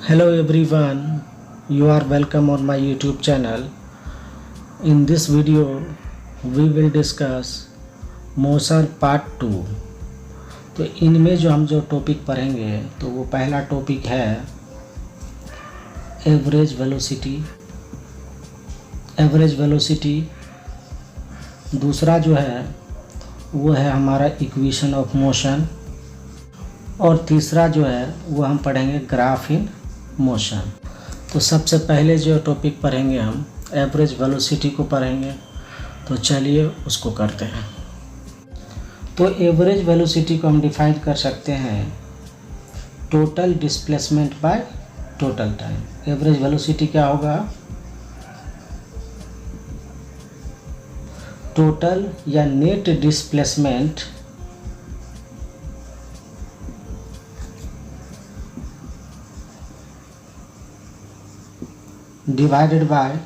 Hello everyone, you are welcome on my YouTube channel. In this video, we will discuss motion part 2। तो इनमें जो हम topic पढ़ेंगे तो वो पहला टॉपिक है एवरेज वेलोसिटी। दूसरा जो है वो है हमारा इक्वेशन ऑफ मोशन, और तीसरा जो है वो हम पढ़ेंगे ग्राफ इन मोशन। तो सबसे पहले जो टॉपिक पढ़ेंगे हम एवरेज वेलोसिटी को पढ़ेंगे। तो चलिए उसको करते हैं। तो एवरेज वेलोसिटी को हम डिफाइन कर सकते हैं total displacement by total time. Average velocity क्या होगा? टोटल या net displacement divided by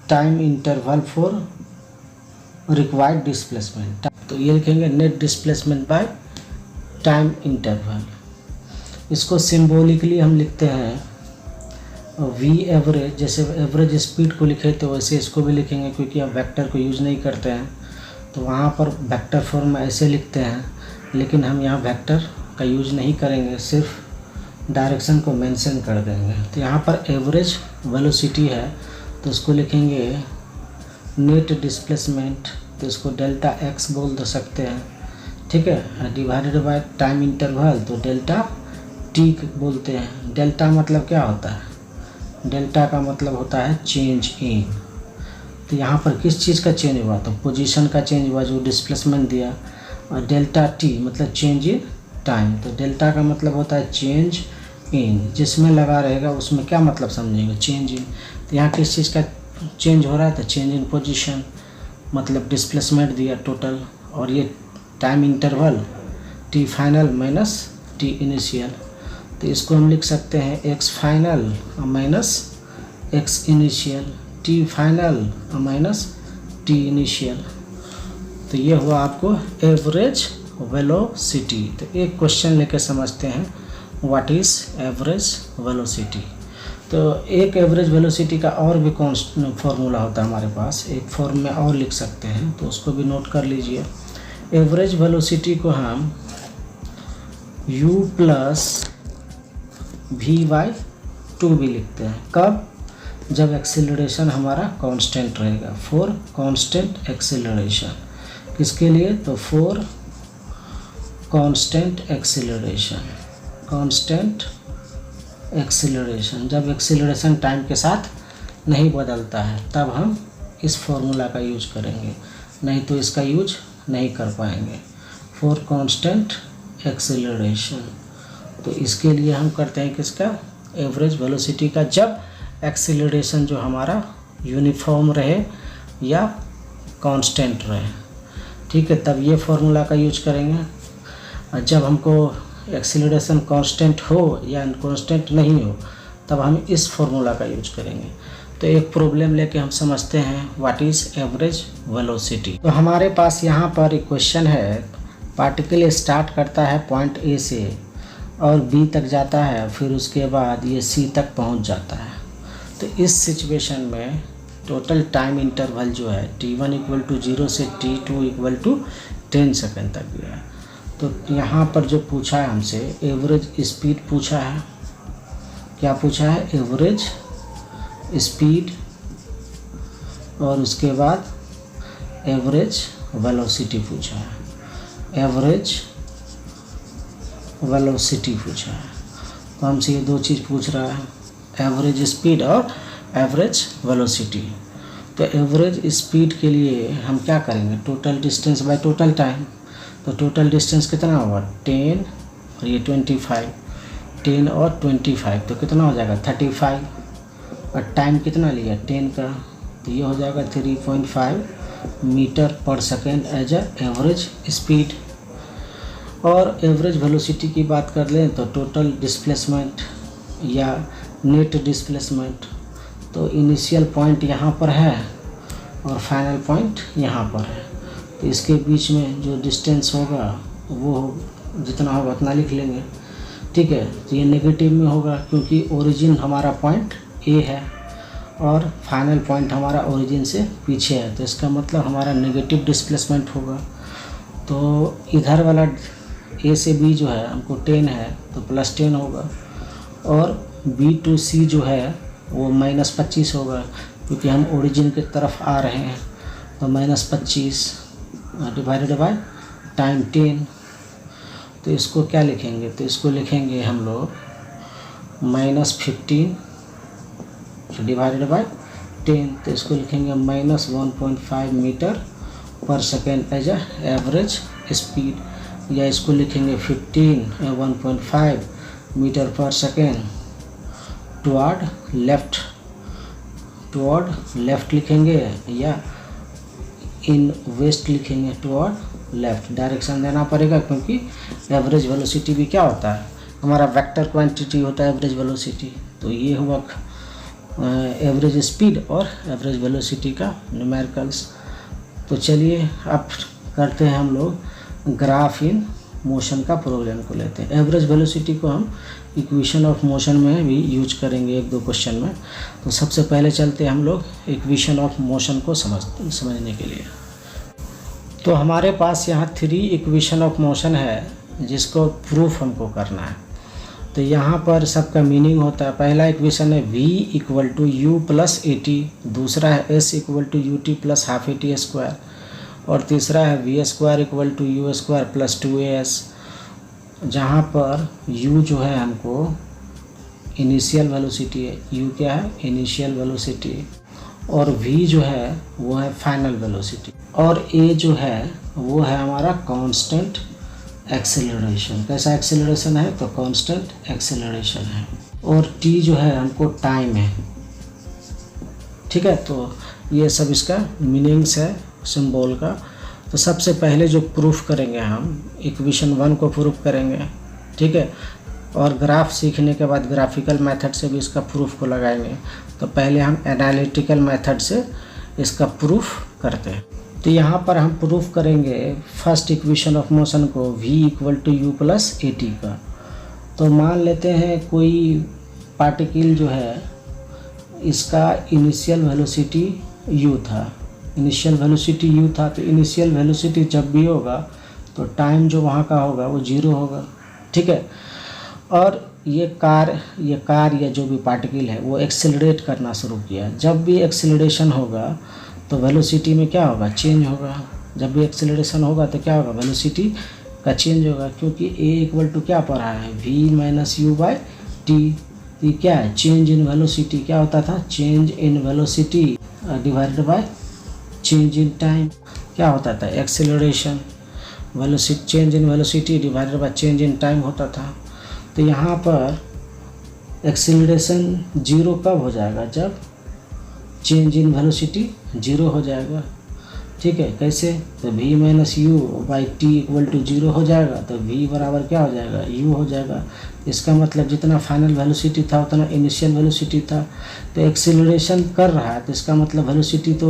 time interval for required displacement. तो ये लिखेंगे net displacement by time interval. इसको सिंबॉलिकली हम लिखते हैं वी एवरेज। जैसे एवरेज स्पीड को लिखे तो वैसे इसको भी लिखेंगे, क्योंकि अब वेक्टर को यूज़ नहीं करते हैं तो वहाँ पर वेक्टर फॉर्म में ऐसे लिखते हैं, लेकिन हम यहाँ वेक्टर का यूज़ नहीं करेंगे, सिर्फ डायरेक्शन को मेंशन कर देंगे। तो यहाँ पर एवरेज वेलोसिटी है तो उसको लिखेंगे नेट डिस्प्लेसमेंट, तो इसको डेल्टा एक्स बोल दे सकते हैं, ठीक है। डिवाइडेड बाय टाइम इंटरवल तो डेल्टा टी बोलते हैं। डेल्टा मतलब क्या होता है? डेल्टा का मतलब होता है चेंज इन। तो यहाँ पर किस चीज़ का चेंज हुआ? तो पोजीशन का चेंज हुआ जो डिस्प्लेसमेंट दिया। और डेल्टा टी मतलब चेंज इन टाइम, तो डेल्टा का मतलब होता है चेंज इन। जिसमें लगा रहेगा उसमें क्या मतलब समझेंगे? Change in. तो यहाँ किस चीज़ का चेंज हो रहा है? तो चेंज इन पोजीशन, मतलब डिस्प्लेसमेंट दिया टोटल, और ये time interval T final minus T initial. तो इसको हम लिख सकते हैं x final minus x initial, T final minus T initial. तो ये हुआ आपको एवरेज वेलोसिटी। तो एक क्वेश्चन लेके समझते हैं व्हाट इज़ एवरेज वेलोसिटी। तो एक एवरेज वेलोसिटी का और भी फॉर्मूला होता है हमारे पास, एक फॉर्म में और लिख सकते हैं, तो उसको भी नोट कर लीजिए। एवरेज वेलोसिटी को हम u प्लस v/2 भी लिखते हैं। कब? जब एक्सीलरेशन हमारा कांस्टेंट रहेगा, फॉर कांस्टेंट एक्सीलरेशन। किसके लिए? तो फॉर कांस्टेंट एक्सीलरेशन। जब एक्सीलरेशन टाइम के साथ नहीं बदलता है तब हम इस फॉर्मूला का यूज करेंगे, नहीं तो इसका यूज नहीं कर पाएंगे। फॉर कांस्टेंट एक्सीलरेशन, तो इसके लिए हम करते हैं किसका? एवरेज वेलोसिटी का। जब एक्सीलरेशन जो हमारा यूनिफॉर्म रहे या कांस्टेंट रहे, ठीक है, तब ये फॉर्मूला का यूज करेंगे। और जब हमको एक्सीलरेशन कांस्टेंट हो या कांस्टेंट नहीं हो तब हम इस फॉर्मूला का यूज करेंगे। तो एक प्रॉब्लम लेके हम समझते हैं व्हाट इज़ एवरेज वेलोसिटी। तो हमारे पास यहाँ पर एक क्वेश्चन है, पार्टिकल स्टार्ट करता है पॉइंट ए से और बी तक जाता है, फिर उसके बाद ये सी तक पहुँच जाता है। तो इस सिचुएशन में टोटल टाइम इंटरवल जो है t1 = 0 से t2 = 10 सेकेंड तक गया है। तो यहाँ पर जो पूछा है हमसे एवरेज स्पीड पूछा है। क्या पूछा है? एवरेज स्पीड, और उसके बाद एवरेज वेलोसिटी पूछा है। एवरेज वेलोसिटी पूछा है, तो हमसे ये दो चीज़ पूछ रहा है, एवरेज स्पीड और एवरेज वेलोसिटी। तो एवरेज स्पीड के लिए हम क्या करेंगे? Total distance by total time. तो टोटल डिस्टेंस कितना होगा? 10 और ये 25, 10 और 25 तो कितना हो जाएगा? 35। और टाइम कितना लिया? 10 का, तो ये हो जाएगा 3.5 metre per second as average speed. और एवरेज वेलोसिटी की बात कर लें तो टोटल डिस्प्लेसमेंट या नेट डिस्प्लेसमेंट, तो इनिशियल पॉइंट यहाँ पर है और फाइनल पॉइंट यहाँ पर है, तो इसके बीच में जो डिस्टेंस होगा वो जितना होगा उतना लिख लेंगे। ठीक है। तो ये नेगेटिव में होगा क्योंकि ओरिजिन हमारा पॉइंट ए है और फाइनल पॉइंट हमारा ओरिजिन से पीछे है, तो इसका मतलब हमारा नेगेटिव डिस्प्लेसमेंट होगा। तो इधर वाला ए से बी जो है हमको 10 है तो +10 होगा, और बी टू सी जो है वो -25 होगा क्योंकि हम ओरिजिन की तरफ आ रहे हैं। तो -25 डिवाइडेड बाय टाइम 10। तो इसको क्या लिखेंगे, तो इसको लिखेंगे हम लोग -15 डिवाइडेड बाय 10। तो इसको लिखेंगे -1.5 metre per second as average speed, या इसको लिखेंगे 1.5 metre per second toward left लिखेंगे, या इन वेस्ट लिखेंगे टुवर्ड लेफ्ट। डायरेक्शन देना पड़ेगा क्योंकि एवरेज वेलोसिटी भी क्या होता है, हमारा वेक्टर क्वांटिटी होता है एवरेज वेलोसिटी। तो ये हुआ एवरेज स्पीड और एवरेज वेलोसिटी का न्यूमेरिकल्स। तो चलिए अब करते हैं हम लोग ग्राफ इन मोशन का प्रॉब्लम को लेते हैं। एवरेज वेलोसिटी को हम इक्वेशन ऑफ मोशन में भी यूज करेंगे 1-2 क्वेश्चन में। तो सबसे पहले चलते हैं हम लोग इक्वेशन ऑफ मोशन को समझने के लिए। तो हमारे पास यहाँ 3 इक्वेशन ऑफ मोशन है जिसको प्रूफ हमको करना है। तो यहाँ पर सबका मीनिंग होता है, पहला इक्वेशन है v = u + at, दूसरा है s = ut + ½ at², और तीसरा है v² = u² + 2as, जहाँ पर u जो है हमको इनिशियल वेलोसिटी है, u क्या है इनिशियल वेलोसिटी, और v जो है वो है फाइनल वेलोसिटी, और a जो है वो है हमारा कांस्टेंट एक्सेलरेशन। कैसा एक्सेलरेशन है, तो कांस्टेंट एक्सेलरेशन है, और t जो है हमको टाइम है। ठीक है, तो ये सब इसका मीनिंग्स है सिंबल का। तो सबसे पहले जो प्रूफ करेंगे हम इक्वेशन 1 को प्रूफ करेंगे, ठीक है, और ग्राफ सीखने के बाद ग्राफिकल मेथड से भी इसका प्रूफ को लगाएंगे। तो पहले हम एनालिटिकल मेथड से इसका प्रूफ करते हैं। तो यहाँ पर हम प्रूफ करेंगे फर्स्ट इक्वेशन ऑफ मोशन को v = u + at का। तो मान लेते हैं कोई पार्टिकल जो है इसका इनिशियल वेलोसिटी u था, इनिशियल वेलोसिटी u था, तो इनिशियल वेलोसिटी जब भी होगा तो टाइम जो वहाँ का होगा वो 0 होगा। ठीक है, और ये कार या जो भी पार्टिकल है वो एक्सेलरेट करना शुरू किया। जब भी एक्सेलरेशन होगा तो वेलोसिटी में क्या होगा, चेंज होगा। जब भी एक्सेलरेशन होगा तो क्या होगा, वेलोसिटी का चेंज होगा, क्योंकि a = क्या पढ़ा है v - u/t। ये क्या है, चेंज इन वेलोसिटी। क्या होता था, change in velocity divided by change in time. क्या होता था, acceleration velocity, change in velocity divided by change in time होता था। तो यहाँ पर एक्सेलरेशन 0 कब हो जाएगा, जब चेंज इन वेलोसिटी 0 हो जाएगा। ठीक है, कैसे, तो v - u/t = 0 हो जाएगा, तो v बराबर क्या हो जाएगा, u हो जाएगा। इसका मतलब जितना फाइनल वेलोसिटी था उतना इनिशियल वेलोसिटी था। तो एक्सेलरेशन कर रहा है तो इसका मतलब वेलोसिटी तो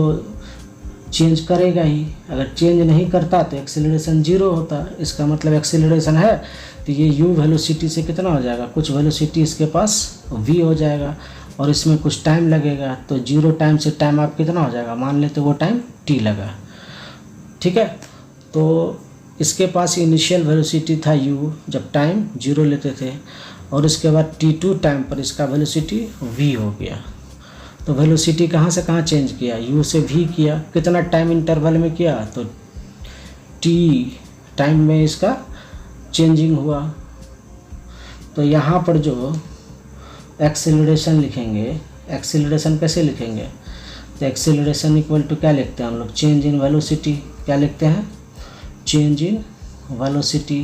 चेंज करेगा ही। अगर चेंज नहीं करता तो एक्सेलरेशन 0 होता। इसका मतलब एक्सेलरेशन है तो ये u वेलोसिटी से कितना हो जाएगा, कुछ वेलोसिटी इसके पास v हो जाएगा, और इसमें कुछ टाइम लगेगा। तो 0 टाइम से टाइम आप कितना हो जाएगा, मान लेते वो टाइम t लगा। ठीक है, तो इसके पास इनिशियल वेलोसिटी था u जब टाइम 0 लेते थे, और इसके बाद t2 टाइम पर इसका वेलोसिटी v हो गया। तो वेलोसिटी कहाँ से कहाँ चेंज किया, u से v किया। कितना टाइम इंटरवल में किया, तो t टाइम में इसका चेंजिंग हुआ। तो यहाँ पर जो एक्सेलरेशन लिखेंगे, एक्सेलरेशन कैसे लिखेंगे, तो एक्सेलरेशन = क्या लिखते हैं हम लोग, चेंज इन वेलोसिटी। क्या लिखते हैं, चेंज इन वेलोसिटी।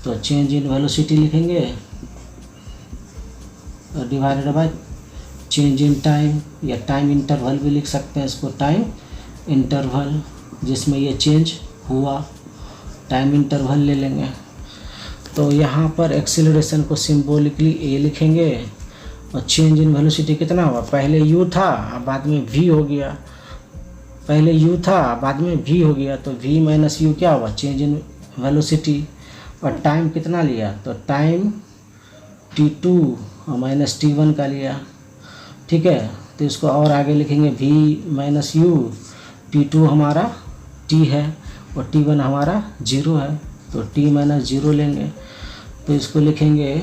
तो चेंज इन वेलोसिटी लिखेंगे divided by change in time, या टाइम इंटरवल भी लिख सकते हैं इसको, टाइम इंटरवल जिसमें ये चेंज हुआ, टाइम इंटरवल ले लेंगे। तो यहाँ पर एक्सेलरेशन को सिंबॉलिकली a लिखेंगे, और चेंज इन वेलोसिटी कितना हुआ, पहले u था बाद में v हो गया, पहले u था बाद में v हो गया, तो v - u क्या हुआ, चेंज इन वेलोसिटी। और टाइम कितना लिया, तो टाइम T2 और माइनस T1 का लिया, ठीक है। तो इसको और आगे लिखेंगे V माइनस U, T2 हमारा T है और T1 हमारा 0 है, तो T माइनस 0 लेंगे। तो इसको लिखेंगे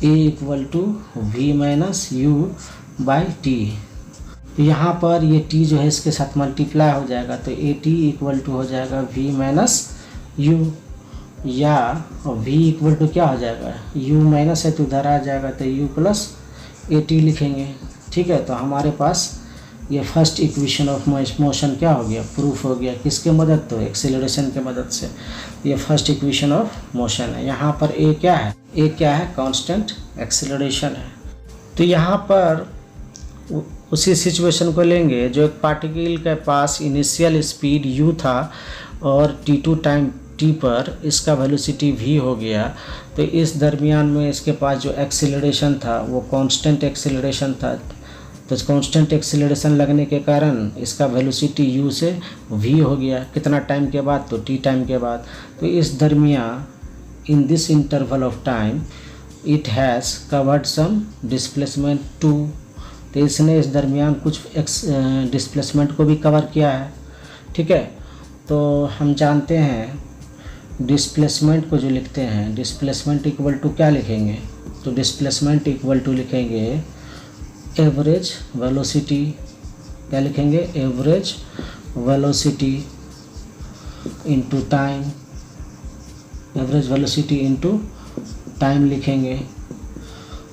A equal to V minus U by T। तो यहाँ पर ये T जो है इसके साथ मल्टीप्लाई हो जाएगा, तो AT इक्वल टू हो जाएगा V माइनस U, या V इक्वल टू क्या हो जाएगा, U माइनस है तो उधर आ जाएगा, तो U प्लस AT लिखेंगे, ठीक है। तो हमारे पास ये फर्स्ट इक्वेशन ऑफ मोशन क्या हो गया, प्रूफ हो गया। किसके मदद, तो एक्सेलरेशन के मदद से। ये फर्स्ट इक्वेशन ऑफ मोशन है। यहाँ पर A क्या है, A क्या है, कांस्टेंट एक्सेलरेशन है। तो यहाँ पर उसी सिचुएशन को लेंगे, जो एक पार्टिकल के पास इनिशियल स्पीड u था और t2 टाइम t पर इसका वेलोसिटी v हो गया, तो इस दरमियान में इसके पास जो एक्सेलरेशन था वो कांस्टेंट एक्सेलरेशन था। तो कांस्टेंट एक्सेलरेशन लगने के कारण इसका वेलोसिटी u से v हो गया। कितना टाइम के बाद, तो t टाइम के बाद। तो इस दरमियान in this interval of time it has covered some displacement 2। तो इसने इस दरमियान कुछ डिस्प्लेसमेंट को भी कवर किया है, ठीक है। तो हम जानते हैं डिस्प्लेसमेंट को जो लिखते हैं, डिस्प्लेसमेंट इक्वल टू क्या लिखेंगे, तो डिस्प्लेसमेंट इक्वल टू लिखेंगे एवरेज वेलोसिटी। क्या लिखेंगे, average velocity into time, average velocity into time लिखेंगे।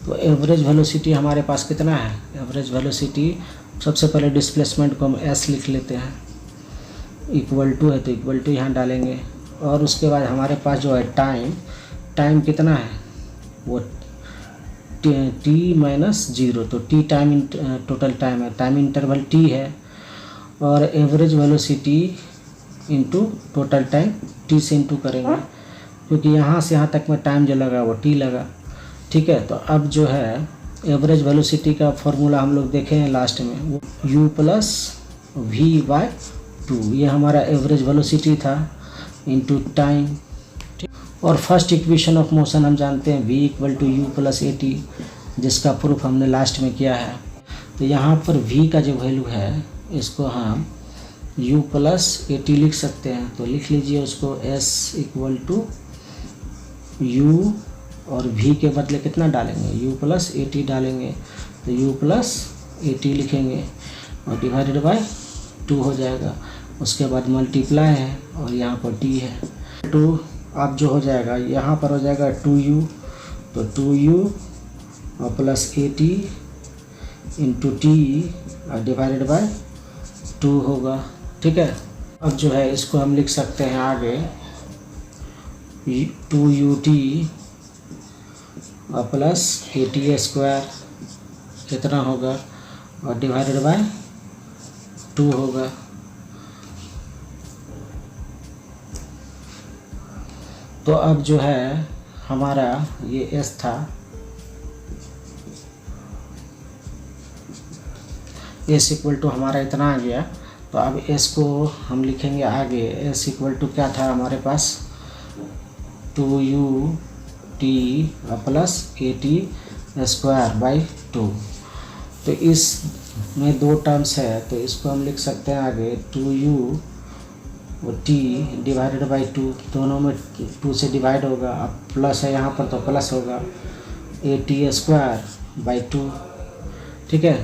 तो एवरेज वेलोसिटी हमारे पास कितना है, एवरेज वेलोसिटी सबसे पहले डिस्प्लेसमेंट को हम s लिख लेते हैं, इक्वल टू है तो इक्वल टू यहाँ डालेंगे। और उसके बाद हमारे पास जो है टाइम कितना है, वो t माइनस 0, तो t टाइम टोटल टाइम है, टाइम इंटरवल t है। और average velocity into total time t से इंटू करेंगे, क्योंकि यहाँ से यहाँ तक में टाइम जो लगा वो t लगा, ठीक है। तो अब जो है एवरेज वेलोसिटी का फॉर्मूला हम लोग देखे हैं लास्ट में, वो u प्लस v बाय 2, ये हमारा एवरेज वेलोसिटी था इनटू टाइम, ठीक। और फर्स्ट इक्वेशन ऑफ मोशन हम जानते हैं v equal to u plus AT, जिसका प्रूफ हमने लास्ट में किया है। तो यहाँ पर v का जो वैल्यू है इसको हम u प्लस AT लिख सकते हैं। तो लिख लीजिए उसको s इक्वल टू u और v के बदले कितना डालेंगे, u प्लस AT डालेंगे, तो u प्लस AT लिखेंगे और डिवाइडेड बाय 2 हो जाएगा। उसके बाद मल्टीप्लाई है और यहाँ पर t है 2। अब जो हो जाएगा यहाँ पर हो जाएगा 2u, तो 2u और प्लस AT इंटू t और डिवाइडेड बाय 2 होगा, ठीक है। अब जो है इसको हम लिख सकते हैं आगे 2ut और प्लस AT स्क्वायर कितना होगा और डिवाइडेड बाय 2 होगा। तो अब जो है हमारा ये S था, S इक्वल टू हमारा इतना आ गया। तो अब S को हम लिखेंगे आगे, S इक्वल टू क्या था हमारे पास 2ut plus AT square by 2। तो इस में 2 टर्म्स है, तो इसको हम लिख सकते हैं आगे 2u और t डिवाइडेड बाई 2, दोनों में 2 से डिवाइड होगा। अब प्लस है यहाँ पर तो प्लस होगा AT स्क्वायर बाई 2, ठीक है।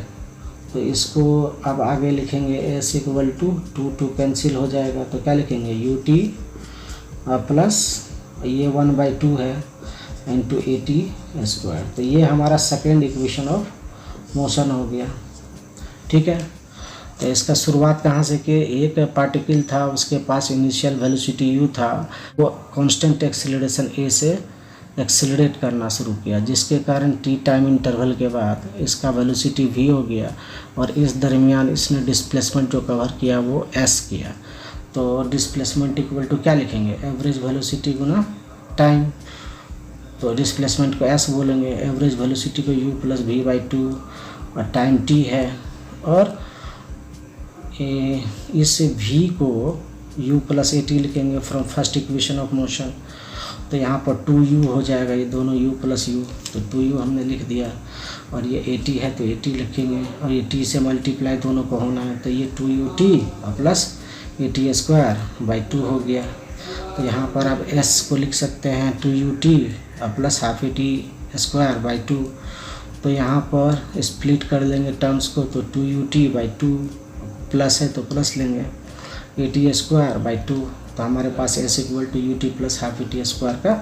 तो इसको अब आगे लिखेंगे s इक्वल टू 2 कैंसिल हो जाएगा, तो क्या लिखेंगे ut प्लस ये 1/2 है इंटू AT स्क्वायर। तो ये हमारा सेकेंड इक्वेशन ऑफ मोशन हो गया, ठीक है। तो इसका शुरुआत कहाँ से कि एक पार्टिकल था, उसके पास इनिशियल वेलोसिटी u था, वो कांस्टेंट एक्सेलरेशन a से एक्सेलरेट करना शुरू किया, जिसके कारण t टाइम इंटरवल के बाद इसका वेलोसिटी v हो गया और इस दरमियान इसने डिस्प्लेसमेंट जो कवर किया वो s किया। तो डिस्प्लेसमेंट इक्वल टू क्या लिखेंगे, एवरेज वेलोसिटी गुना टाइम। तो डिस्प्लेसमेंट को s बोलेंगे, एवरेज वेलोसिटी को u प्लस v बाई 2 और टाइम t है। और इस v को u प्लस ए टी लिखेंगे from first equation of motion. तो यहाँ पर 2u हो जाएगा, ये दोनों u प्लस u, तो 2u हमने लिख दिया। और ये 80 है तो 80 लिखेंगे, और ये t से मल्टीप्लाई दोनों को होना है, तो ये 2ut और प्लस 80 स्क्वायर बाई 2 हो गया। तो यहाँ पर अब s को लिख सकते हैं 2ut और प्लस हाफ 80 स्क्वायर बाई 2। तो यहाँ पर स्प्लिट कर लेंगे टर्म्स को, तो 2ut बाई 2 प्लस है तो प्लस लेंगे 80 स्क्वायर बाई 2। तो हमारे पास s equal to ut plus half 80 square का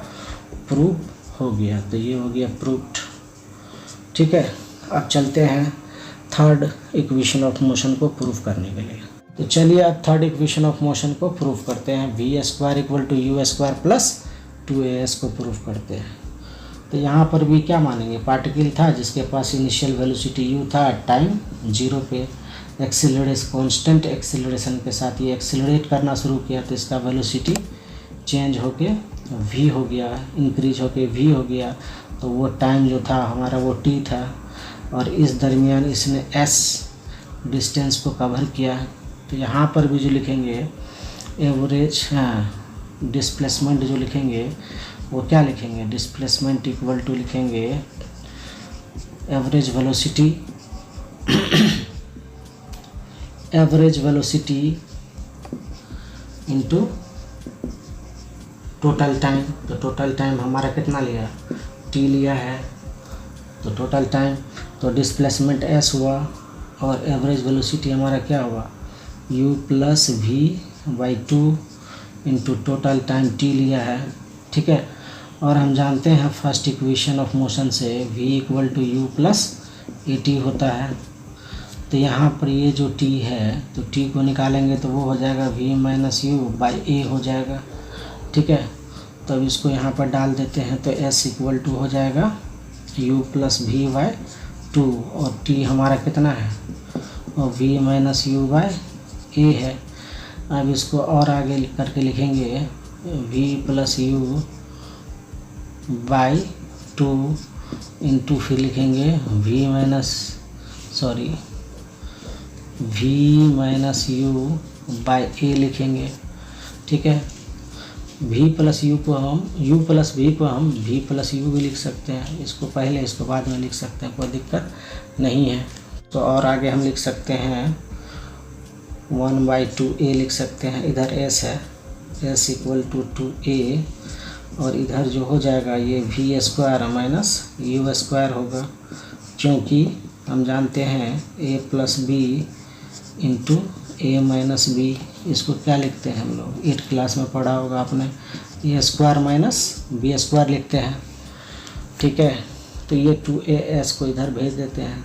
प्रूफ हो गया। तो ये हो गया प्रूफ्ड। ठीक है, अब चलते हैं थर्ड इक्वेशन ऑफ मोशन को प्रूफ करने के लिए। तो चलिए अब थर्ड इक्वेशन ऑफ मोशन को प्रूफ करते हैं। V square equal to u square plus 2as को प्रूफ करते हैं। तो यहाँ पर भी क्या मानेंगे, पार्टिकल था जिसके पास इनिशियल वेलोसिटी u था, टाइम 0 पे, एक्सीलरेशन कांस्टेंट एक्सीलरेशन के साथ ये एक्सीलरेट करना शुरू किया, तो इसका वेलोसिटी चेंज होके v हो गया, इंक्रीज होके v हो गया। तो वो टाइम जो था हमारा वो t था, और इस दरमियान इसने s डिस्टेंस को कवर किया। तो यहाँ पर भी जो लिखेंगे एवरेज डिस्प्लेसमेंट जो लिखेंगे वो क्या लिखेंगे, डिस्प्लेसमेंट इक्वल टू लिखेंगे average velocity into total time. तो टोटल टाइम हमारा कितना लिया, t लिया है, तो टोटल टाइम, तो डिस्प्लेसमेंट s हुआ, और एवरेज वेलोसिटी हमारा क्या हुआ, u plus v by 2 into total time t लिया है। ठीक है, और हम जानते हैं फर्स्ट इक्वेशन ऑफ मोशन से v equal to u plus a t होता है। तो यहाँ पर ये जो t है, तो t को निकालेंगे तो वो हो जाएगा v माइनस यू बाई ए हो जाएगा। ठीक है, तो अब इसको यहाँ पर डाल देते हैं, तो s इक्वल टू हो जाएगा u प्लस वी बाई 2, और t हमारा कितना है, और v माइनस यू बाई ए है। अब इसको और आगे करके लिखेंगे v plus you by 2 into फिर लिखेंगे v माइनस यू बाई ए लिखेंगे। ठीक है, v प्लस यू को हम u प्लस v को हम v प्लस यू भी लिख सकते हैं, इसको पहले इसको बाद में लिख सकते हैं, कोई दिक्कत नहीं है। तो और आगे हम लिख सकते हैं 1/2a लिख सकते हैं, इधर s है, s इक्वल टू 2a, और इधर जो हो जाएगा ये v square minus u square होगा, क्योंकि हम जानते हैं a plus b into a minus b. इसको क्या लिखते हैं हम लोग, 8 क्लास में पढ़ा होगा आपने, ए स्क्वायर माइनस बी स्क्वायर लिखते हैं। ठीक है, तो ये 2as को इधर भेज देते हैं,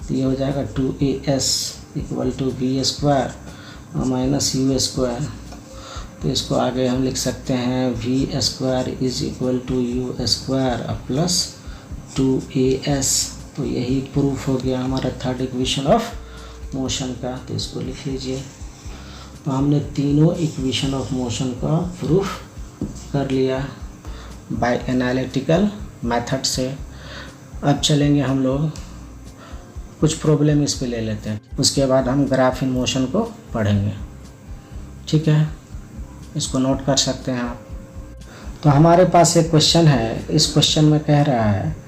तो ये हो जाएगा 2as equal to b square minus u square. तो इसको आगे हम लिख सकते हैं v square is equal to u square plus 2as। तो यही प्रूफ हो गया हमारा थर्ड इक्वेशन ऑफ मोशन का। तो इसको लिख लीजिए। तो हमने तीनों इक्वेशन ऑफ मोशन का प्रूफ कर लिया बाय एनालिटिकल मेथड से। अब चलेंगे हम लोग कुछ प्रॉब्लम इस पे ले लेते हैं, उसके बाद हम ग्राफ इन मोशन को पढ़ेंगे। ठीक है, इसको नोट कर सकते हैं आप। तो हमारे पास एक क्वेश्चन है, इस क्वेश्चन में कह रहा है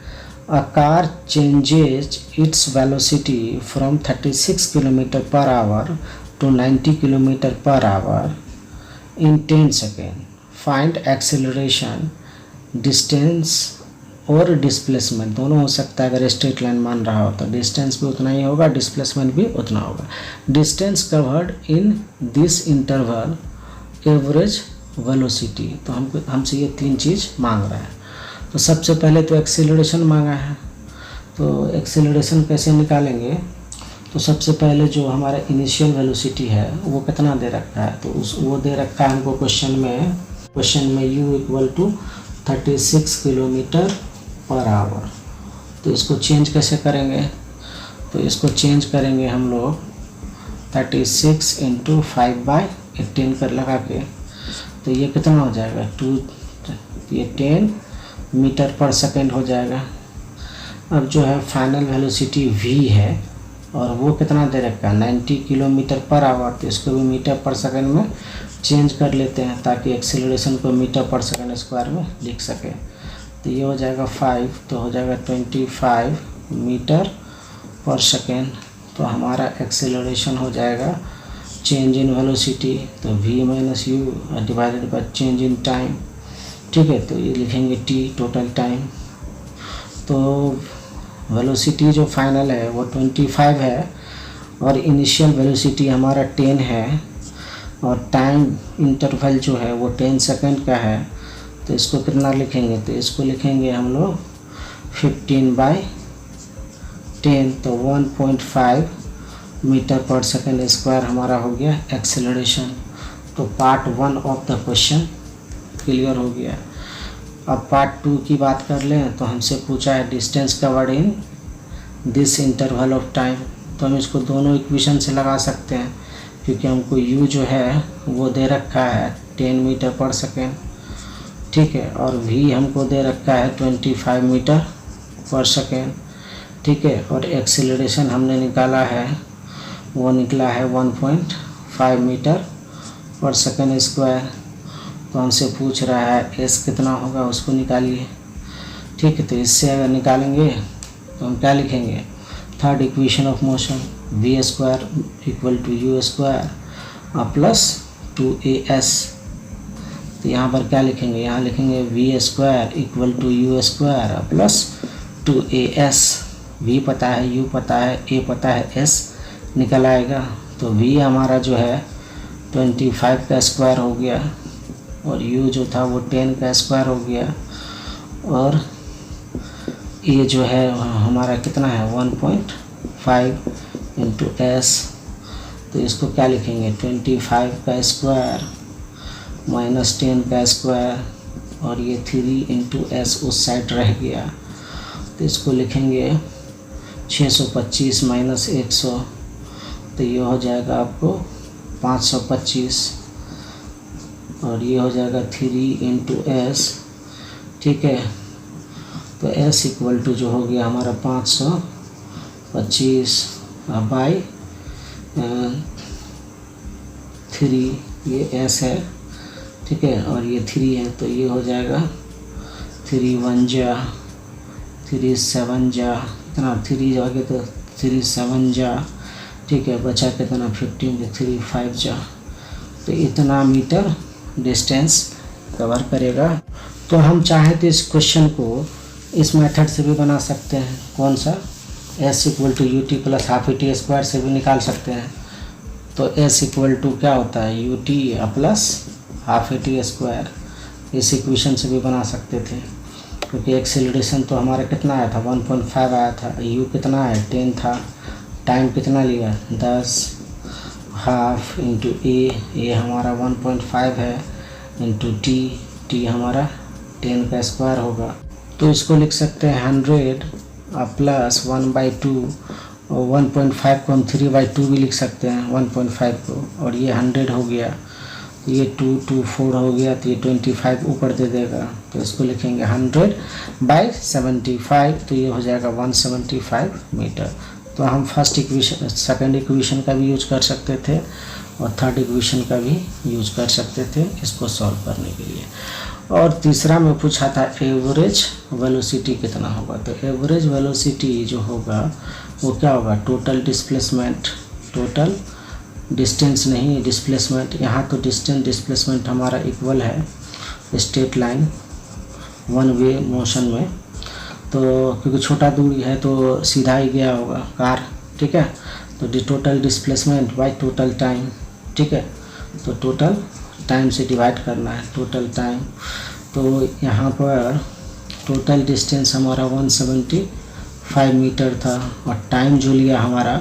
a car changes its velocity from 36 kilometre per hour to 90 kilometre per hour in 10 second. Find acceleration, distance और डिस्प्लेसमेंट, दोनों हो सकता है। अगर स्ट्रेट लाइन मान रहा हो तो डिस्टेंस भी उतना ही होगा, डिस्प्लेसमेंट भी उतना होगा। Distance covered in this interval, average velocity. तो हमसे ये 3 चीज़ मांग रहा है। तो सबसे पहले तो एक्सेलरेशन मांगा है, तो एक्सेलरेशन कैसे निकालेंगे। तो सबसे पहले जो हमारा इनिशियल वेलोसिटी है वो कितना दे रखा है, तो वो दे रखा है हमको क्वेश्चन में u equal to 36 kilometre per hour. तो इसको चेंज कैसे करेंगे, तो इसको चेंज करेंगे हम लोग 36 इंटू 5/18 कर लगा के, तो ये कितना हो जाएगा 2, ये 10 मीटर पर सेकेंड हो जाएगा। अब जो है फाइनल वेलोसिटी v है और वो कितना दे रखा है 90 किलोमीटर पर आवर, तो इसको भी मीटर पर सेकेंड में चेंज कर लेते हैं ताकि एक्सेलरेशन को मीटर पर सेकंड स्क्वायर में लिख सकें। तो ये हो जाएगा 5, तो हो जाएगा 25 मीटर पर सेकेंड। तो हमारा एक्सेलरेशन हो जाएगा चेंज इन वेलोसिटी, तो v minus you divided by change in time. ठीक है, तो ये लिखेंगे t टोटल टाइम। तो वेलोसिटी जो फाइनल है वो 25 है और इनिशियल वेलोसिटी हमारा 10 है और टाइम इंटरवल जो है वो 10 सेकंड का है। तो इसको कितना लिखेंगे, तो इसको लिखेंगे हम लोग 15/10, तो 1.5 मीटर पर सेकंड स्क्वायर हमारा हो गया एक्सेलरेशन। तो part 1 of the question clear हो गया। अब पार्ट 2 की बात कर लें तो हमसे पूछा है distance covered in this interval of time. तो हम इसको दोनों इक्वेशन से लगा सकते हैं क्योंकि हमको u जो है वो दे रखा है 10 मीटर पर सेकेंड। ठीक है, और v हमको दे रखा है 25 मीटर पर सेकेंड। ठीक है, और एक्सेलरेशन हमने निकाला है वो निकला है 1.5 मीटर पर सेकेंड स्क्वायर। तो हमसे पूछ रहा है s कितना होगा उसको निकालिए। ठीक है, तो इससे अगर निकालेंगे तो हम क्या लिखेंगे, third equation of motion v square equal to u square plus 2as। तो यहाँ पर क्या लिखेंगे, यहाँ लिखेंगे v square equal to u square plus 2as। v पता है, u पता है, a पता है, s निकल आएगा। तो v हमारा जो है 25 का स्क्वायर हो गया और u जो था वो 10 का स्क्वायर हो गया और ये जो है हमारा कितना है 1.5 इंटू s। तो इसको क्या लिखेंगे 25 का स्क्वायर माइनस 10 का स्क्वायर और ये 3 इंटू s उस साइड रह गया। तो इसको लिखेंगे 625 माइनस 100, तो ये हो जाएगा आपको 525 और ये हो जाएगा 3 इंटू s। ठीक है, तो s इक्वल टू जो हो गया हमारा 525 बाई 3, ये s है। ठीक है, और ये 3 है, तो ये हो जाएगा 3 1 जा 3 7 जा कितना 3 जाओगे तो 3 7 जा। ठीक है, बचा कितना 15 3 5 जा। तो इतना मीटर डिस्टेंस कवर करेगा। तो हम चाहें तो इस क्वेश्चन को इस मेथड से भी बना सकते हैं। कौन सा, s equal to u t plus half a t square से भी निकाल सकते हैं। तो s इक्वल टू क्या होता है you t plus half a t square, इस इक्वेशन से भी बना सकते थे क्योंकि एक्सेलरेशन तो हमारा कितना आया था 1.5 आया था, u कितना है 10 था, टाइम कितना लिया 10, हाफ इंटू ए हमारा 1.5 है इंटू टी हमारा 10 का स्क्वायर होगा। तो इसको लिख सकते हैं 100 प्लस 1/2 और 1.5 को हम 3/2 भी लिख सकते हैं 1.5 को, और ये 100 हो गया, ये 2 हो गया, तो ये 25 ऊपर दे देगा। तो इसको लिखेंगे 100/75, तो ये हो जाएगा 175 मीटर। तो हम फर्स्ट इक्वेशन सेकंड इक्वेशन का भी यूज कर सकते थे और थर्ड इक्वेशन का भी यूज कर सकते थे इसको सॉल्व करने के लिए। और तीसरा में पूछा था एवरेज वेलोसिटी कितना होगा। तो एवरेज वेलोसिटी जो होगा वो क्या होगा, टोटल डिस्प्लेसमेंट, टोटल डिस्टेंस नहीं डिस्प्लेसमेंट। यहाँ तो डिस्प्लेसमेंट हमारा इक्वल है straight line one way motion में, तो क्योंकि छोटा दूरी है तो सीधा ही गया होगा कार। ठीक है, तो total displacement by total time. ठीक है, तो टोटल टाइम से डिवाइड करना है टोटल टाइम। तो यहाँ पर टोटल डिस्टेंस हमारा 175 मीटर था और टाइम जो लिया हमारा,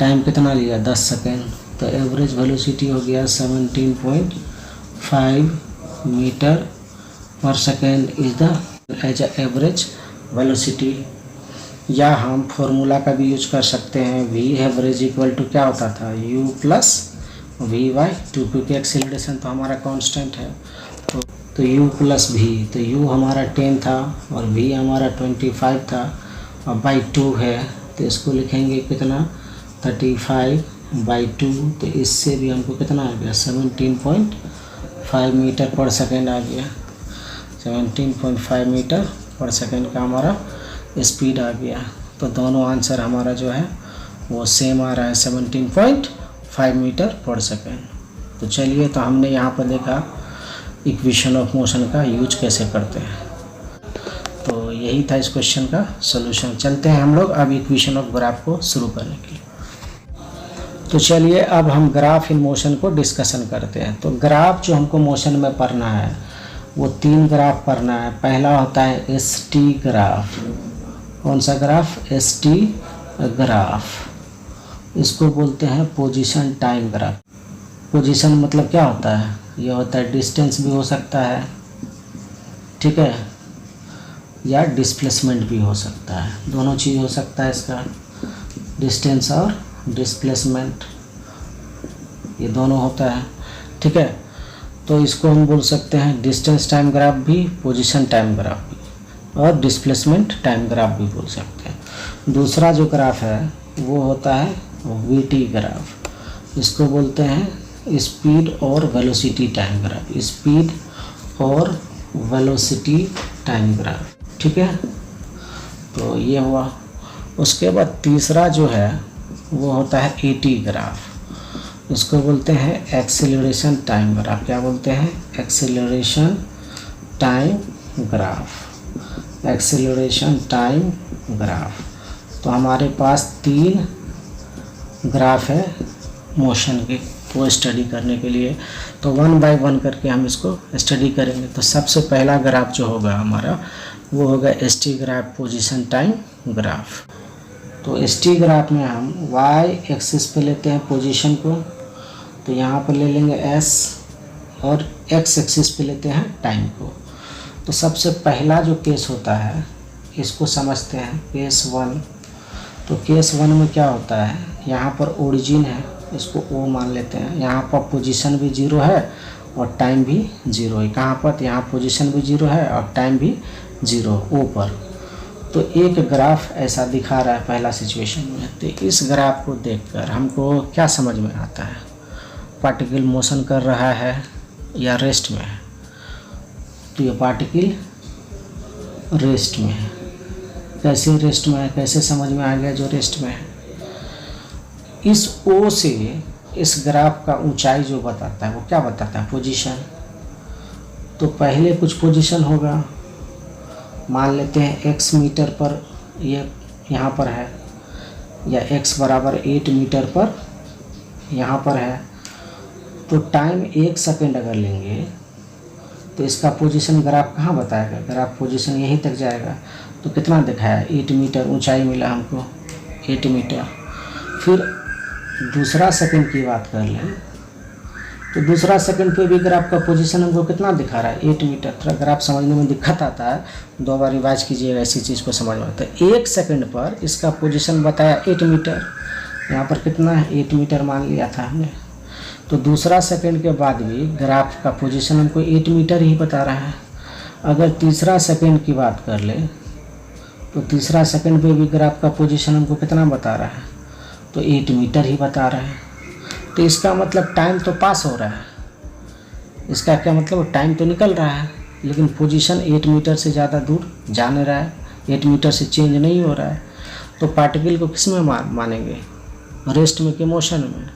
टाइम कितना लिया 10 सेकेंड। तो एवरेज वेलोसिटी हो गया 17.5 metre per second is the as average velocity. या हम फॉर्मूला का भी यूज कर सकते हैं, v एवरेज इक्वल टू क्या होता था u प्लस v/2, क्योंकि एक्सीलरेशन तो हमारा कांस्टेंट है। तो u प्लस v, तो u हमारा 10 था और v हमारा 25 था और बाई 2 है, तो इसको लिखेंगे कितना 35 बाई 2, तो इससे भी हमको कितना आ गया 17.5 मीटर पर सेकेंड आ गया। 17.5 मीटर पर सेकेंड का हमारा स्पीड आ गया। तो दोनों आंसर हमारा जो है वो सेम आ रहा है 17.5 मीटर पर सेकेंड। तो चलिए, तो हमने यहाँ पर देखा इक्वेशन ऑफ मोशन का यूज कैसे करते हैं। तो यही था इस क्वेश्चन का सॉल्यूशन। चलते हैं हम लोग अब इक्वेशन ऑफ ग्राफ को शुरू करने के लिए। तो चलिए अब हम ग्राफ इन मोशन को डिस्कशन करते हैं। तो ग्राफ जो हमको मोशन में पढ़ना है वो 3 ग्राफ पढ़ना है। पहला होता है ST ग्राफ। कौन सा ग्राफ? ST graph. इसको बोलते हैं पोजीशन टाइम ग्राफ। पोजीशन मतलब क्या होता है? ये होता है डिस्टेंस भी हो सकता है, ठीक है, या डिस्प्लेसमेंट भी हो सकता है। दोनों चीज़ हो सकता है इसका, डिस्टेंस और डिस्प्लेसमेंट, ये दोनों होता है, ठीक है। तो इसको हम बोल सकते हैं डिस्टेंस टाइम ग्राफ भी, पोजीशन टाइम ग्राफ भी, और डिस्प्लेसमेंट टाइम ग्राफ भी बोल सकते हैं। दूसरा जो ग्राफ है वो होता है VT ग्राफ। इसको बोलते हैं स्पीड और वेलोसिटी टाइम ग्राफ। स्पीड और वेलोसिटी टाइम ग्राफ, ठीक है। तो ये हुआ। उसके बाद तीसरा जो है वो होता है AT ग्राफ। इसको बोलते हैं एक्सेलरेशन टाइम ग्राफ। क्या बोलते हैं? Acceleration time graph. Acceleration time graph. तो हमारे पास 3 ग्राफ है मोशन के को स्टडी करने के लिए। तो 1 बाय 1 करके हम इसको स्टडी करेंगे। तो सबसे पहला ग्राफ जो होगा हमारा वो होगा ST graph, position time graph. तो ST ग्राफ में हम y एक्सिस पे लेते हैं पोजीशन को, तो यहाँ पर ले लेंगे S, और x एक्सिस पे लेते हैं टाइम को। तो सबसे पहला जो केस होता है इसको समझते हैं, केस 1। तो केस 1 में क्या होता है, यहाँ पर ओरिजिन है, इसको O मान लेते हैं। यहाँ पर पोजीशन भी 0 है और टाइम भी 0 है। कहाँ पर? यहाँ पोजीशन भी 0 है और टाइम भी 0 O पर। तो एक ग्राफ ऐसा दिखा रहा है पहला सिचुएशन में। तो इस ग्राफ को देखकर हमको क्या समझ में आता है? पार्टिकल मोशन कर रहा है या रेस्ट में है? तो ये पार्टिकल रेस्ट में है। कैसे रेस्ट में है? कैसे समझ में आ गया जो रेस्ट में है? इस O से इस ग्राफ का ऊंचाई जो बताता है वो क्या बताता है? पोजीशन। तो पहले कुछ पोजीशन होगा, मान लेते हैं x मीटर पर ये यहाँ पर है, या x बराबर 8 मीटर पर यहाँ पर है। तो टाइम 1 सेकेंड अगर लेंगे तो इसका पोजीशन ग्राफ कहाँ बताएगा? ग्राफ पोजीशन यहीं तक जाएगा। तो कितना दिखाया? 8 मीटर ऊंचाई मिला हमको, 8 मीटर। फिर दूसरा सेकंड की बात कर लें तो दूसरा सेकंड पे भी ग्राफ का पोजीशन हमको कितना दिखा रहा है? 8 मीटर। थोड़ा ग्राफ समझने में दिक्कत आता है, 2 बार रिवाइज कीजिएगा, ऐसी चीज़ को समझ में आता है। 1 सेकंड पर इसका पोजीशन बताया 8 मीटर। यहाँ पर कितना है? 8 मीटर मान लिया था हमने। तो दूसरा सेकंड के बाद भी ग्राफ का पोजीशन हमको 8 मीटर ही बता रहा है। अगर तीसरा सेकंड की बात कर ले तो तीसरा सेकंड पे भी ग्राफ का पोजीशन हमको कितना बता रहा है? तो 8 मीटर ही बता रहा है। तो इसका मतलब टाइम तो पास हो रहा है। इसका क्या मतलब? टाइम तो निकल रहा है, लेकिन पोजीशन 8 मीटर से ज़्यादा दूर जा नहीं रहा है, 8 मीटर से चेंज नहीं हो रहा है। तो पार्टिकल को किस में मानेंगे? रेस्ट में कि मोशन में?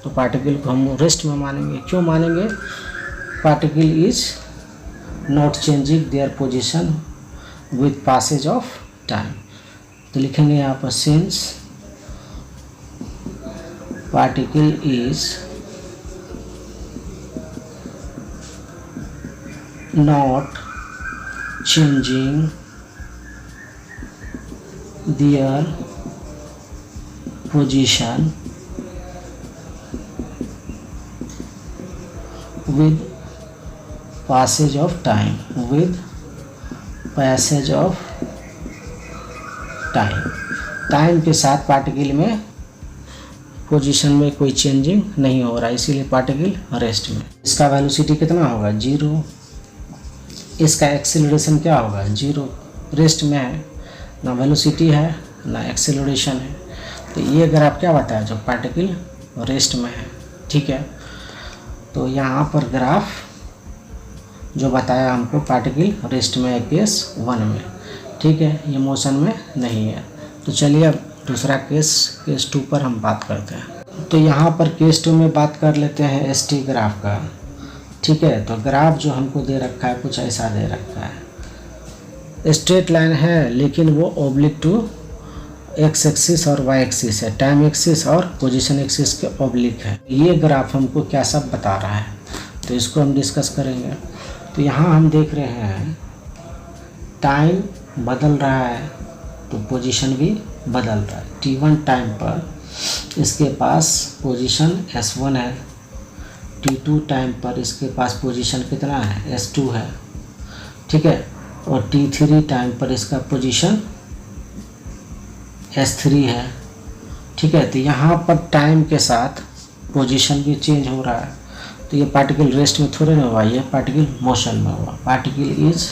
तो पार्टिकल को हम रेस्ट में मानेंगे। क्यों मानेंगे? Particle is not changing their position with passage of time. तो लिखेंगे यहाँ पर since particle is not changing their position with passage of time, with passage of time। Time के साथ पार्टिकल में पोजीशन में कोई चेंजिंग नहीं हो रहा है, इसीलिए पार्टिकल रेस्ट में। इसका वेलोसिटी कितना होगा? 0। इसका एक्सेलरेशन क्या होगा? 0। रेस्ट में है, ना वेलोसिटी है ना एक्सेलरेशन है। तो ये ग्राफ क्या बताया? जो पार्टिकल रेस्ट में है, ठीक है। तो यहाँ पर ग्राफ जो बताया हमको पार्टिकल रेस्ट में है केस 1 में, ठीक है, ये मोशन में नहीं है। तो चलिए अब दूसरा केस 2 पर हम बात करते हैं। तो यहाँ पर केस 2 में बात कर लेते हैं ST ग्राफ का, ठीक है। तो ग्राफ जो हमको दे रखा है कुछ ऐसा दे रखा है, स्ट्रेट लाइन है लेकिन वो ऑब्लिक टू एक्स एक्सिस और वाई एक्सिस है, टाइम एक्सिस और पोजीशन एक्सिस के ऑब्लिक है। ये ग्राफ हमको क्या सब बता रहा है, तो इसको हम डिस्कस करेंगे। तो यहाँ हम देख रहे हैं टाइम बदल रहा है तो पोजीशन भी बदल रहा है। t1 टाइम पर इसके पास पोजीशन s1 है, t2 टाइम पर इसके पास पोजीशन कितना है, s2 है, ठीक है, और t3 टाइम पर इसका पोजीशन s3 है, ठीक है। तो यहाँ पर टाइम के साथ पोजीशन भी चेंज हो रहा है। तो ये पार्टिकल रेस्ट में थोड़े ना हुआ, ये पार्टिकल मोशन में हुआ। पार्टिकल इज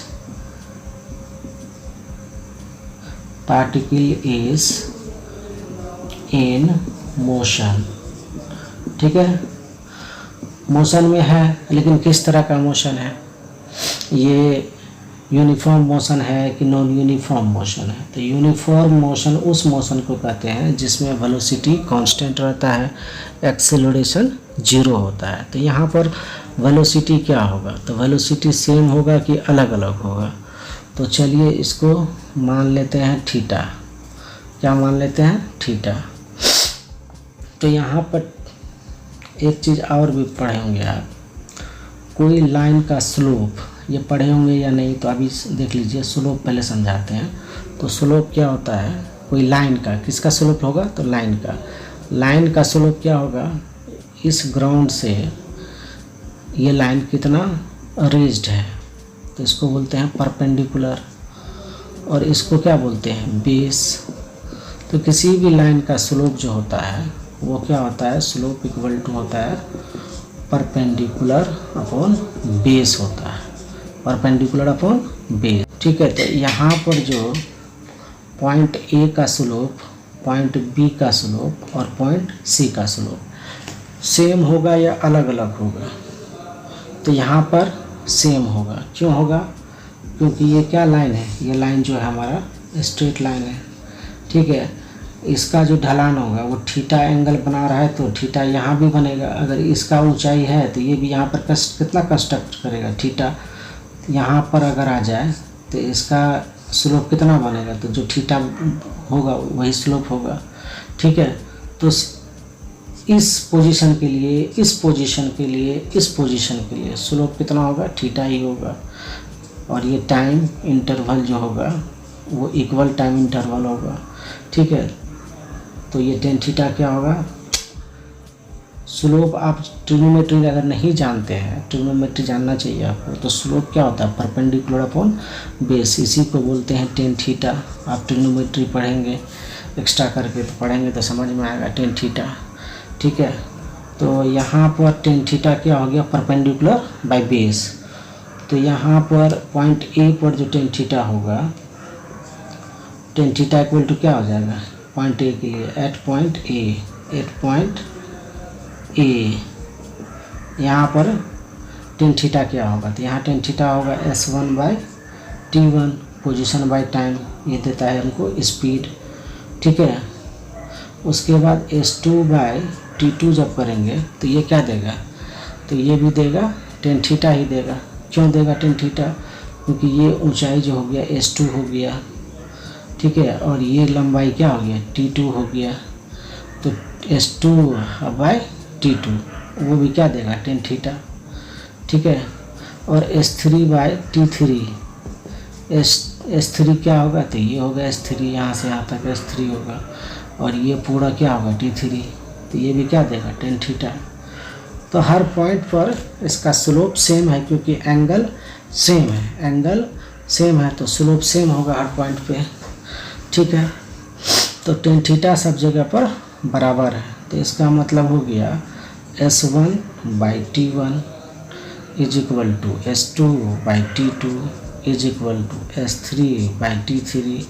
इन मोशन, ठीक है, मोशन में है, लेकिन किस तरह का मोशन है, ये यूनिफॉर्म मोशन है कि नॉन यूनिफॉर्म मोशन है। तो यूनिफॉर्म मोशन उस मोशन को कहते हैं जिसमें वेलोसिटी कांस्टेंट रहता है, एक्सेलरेशन 0 होता है। तो यहाँ पर वेलोसिटी क्या होगा, तो वेलोसिटी सेम होगा कि अलग अलग होगा। तो चलिए इसको मान लेते हैं थीटा, क्या मान लेते हैं, थीटा। तो यहाँ पर एक चीज़ और भी पढ़े होंगे आप, कोई लाइन का स्लोप, ये पढ़े होंगे या नहीं तो अभी देख लीजिए। स्लोप पहले समझाते हैं। तो स्लोप क्या होता है, कोई लाइन का, किसका स्लोप होगा, तो लाइन का स्लोप क्या होगा, इस ग्राउंड से ये लाइन कितना रेज्ड है तो इसको बोलते हैं परपेंडिकुलर, और इसको क्या बोलते हैं, बेस। तो किसी भी लाइन का स्लोप जो होता है वो क्या होता है, स्लोप इक्वल टू होता है परपेंडिकुलर अपॉन बेस होता है, परपेंडिकुलर अपॉन बेस, ठीक है। तो यहाँ पर जो पॉइंट ए का स्लोप, पॉइंट बी का स्लोप और पॉइंट सी का स्लोप सेम होगा या अलग अलग होगा, तो यहाँ पर सेम होगा। क्यों होगा, क्योंकि ये क्या लाइन है, ये लाइन जो है हमारा स्ट्रेट लाइन है, ठीक है। इसका जो ढलान होगा वो थीटा एंगल बना रहा है तो थीटा यहाँ भी बनेगा। अगर इसका ऊंचाई है तो ये भी यहाँ पर कितना कंस्ट्रक्ट करेगा, थीटा। यहाँ पर अगर आ जाए तो इसका स्लोप कितना बनेगा, तो जो थीटा होगा वही स्लोप होगा, ठीक है। तो इस पोजीशन के लिए, इस पोजीशन के लिए, इस पोजीशन के लिए स्लोप कितना होगा, थीटा ही होगा। और ये टाइम इंटरवल जो होगा वो इक्वल टाइम इंटरवल होगा, ठीक है। तो ये टेन थीटा क्या होगा, स्लोप। आप ट्रिग्नोमेट्री अगर नहीं जानते हैं, ट्रिग्नोमेट्री जानना चाहिए आपको, तो स्लोप क्या होता है, परपेंडिकुलर अपॉन बेस, इसी को बोलते हैं टेन थीटा। आप ट्रिग्नोमेट्री पढ़ेंगे एक्स्ट्रा करके तो पढ़ेंगे तो समझ में आएगा टेन थीटा, ठीक है। तो यहाँ पर टेन थीटा क्या हो गया, परपेंडिकुलर बाय बेस। तो यहाँ पर पॉइंट ए पर जो टेन थीटा होगा, टेन थीटा इक्वल टू क्या हो जाएगा, पॉइंट ए के लिए एट पॉइंट ए, यहाँ पर टेन थीटा क्या होगा, तो यहाँ टेन थीटा होगा s1 by t1, position by time, ये देता है हमको स्पीड, ठीक है। उसके बाद s2 बाई t2 जब करेंगे तो ये क्या देगा, तो ये भी देगा टेन थीटा ही देगा। क्यों देगा टेन थीटा, क्योंकि ये ऊंचाई जो हो गया s2 हो गया, ठीक है, और ये लंबाई क्या हो गया, t2 हो गया। तो s2 बाई t2 वो भी क्या देगा, टेन थीटा, ठीक है। और s3 बाई t3, s3 क्या होगा, तो ये होगा s3, यहाँ से यहाँ तक s3 होगा, और ये पूरा क्या होगा t3, तो ये भी क्या देगा, टेन थीटा। तो हर पॉइंट पर इसका स्लोप सेम है, क्योंकि एंगल सेम है, एंगल सेम है तो स्लोप सेम होगा हर पॉइंट पे, ठीक है। तो टेन थीटा सब जगह पर बराबर है। तो इसका मतलब हो गया s1 by t1 is equal to s2 by t2 is equal to s3 by t3।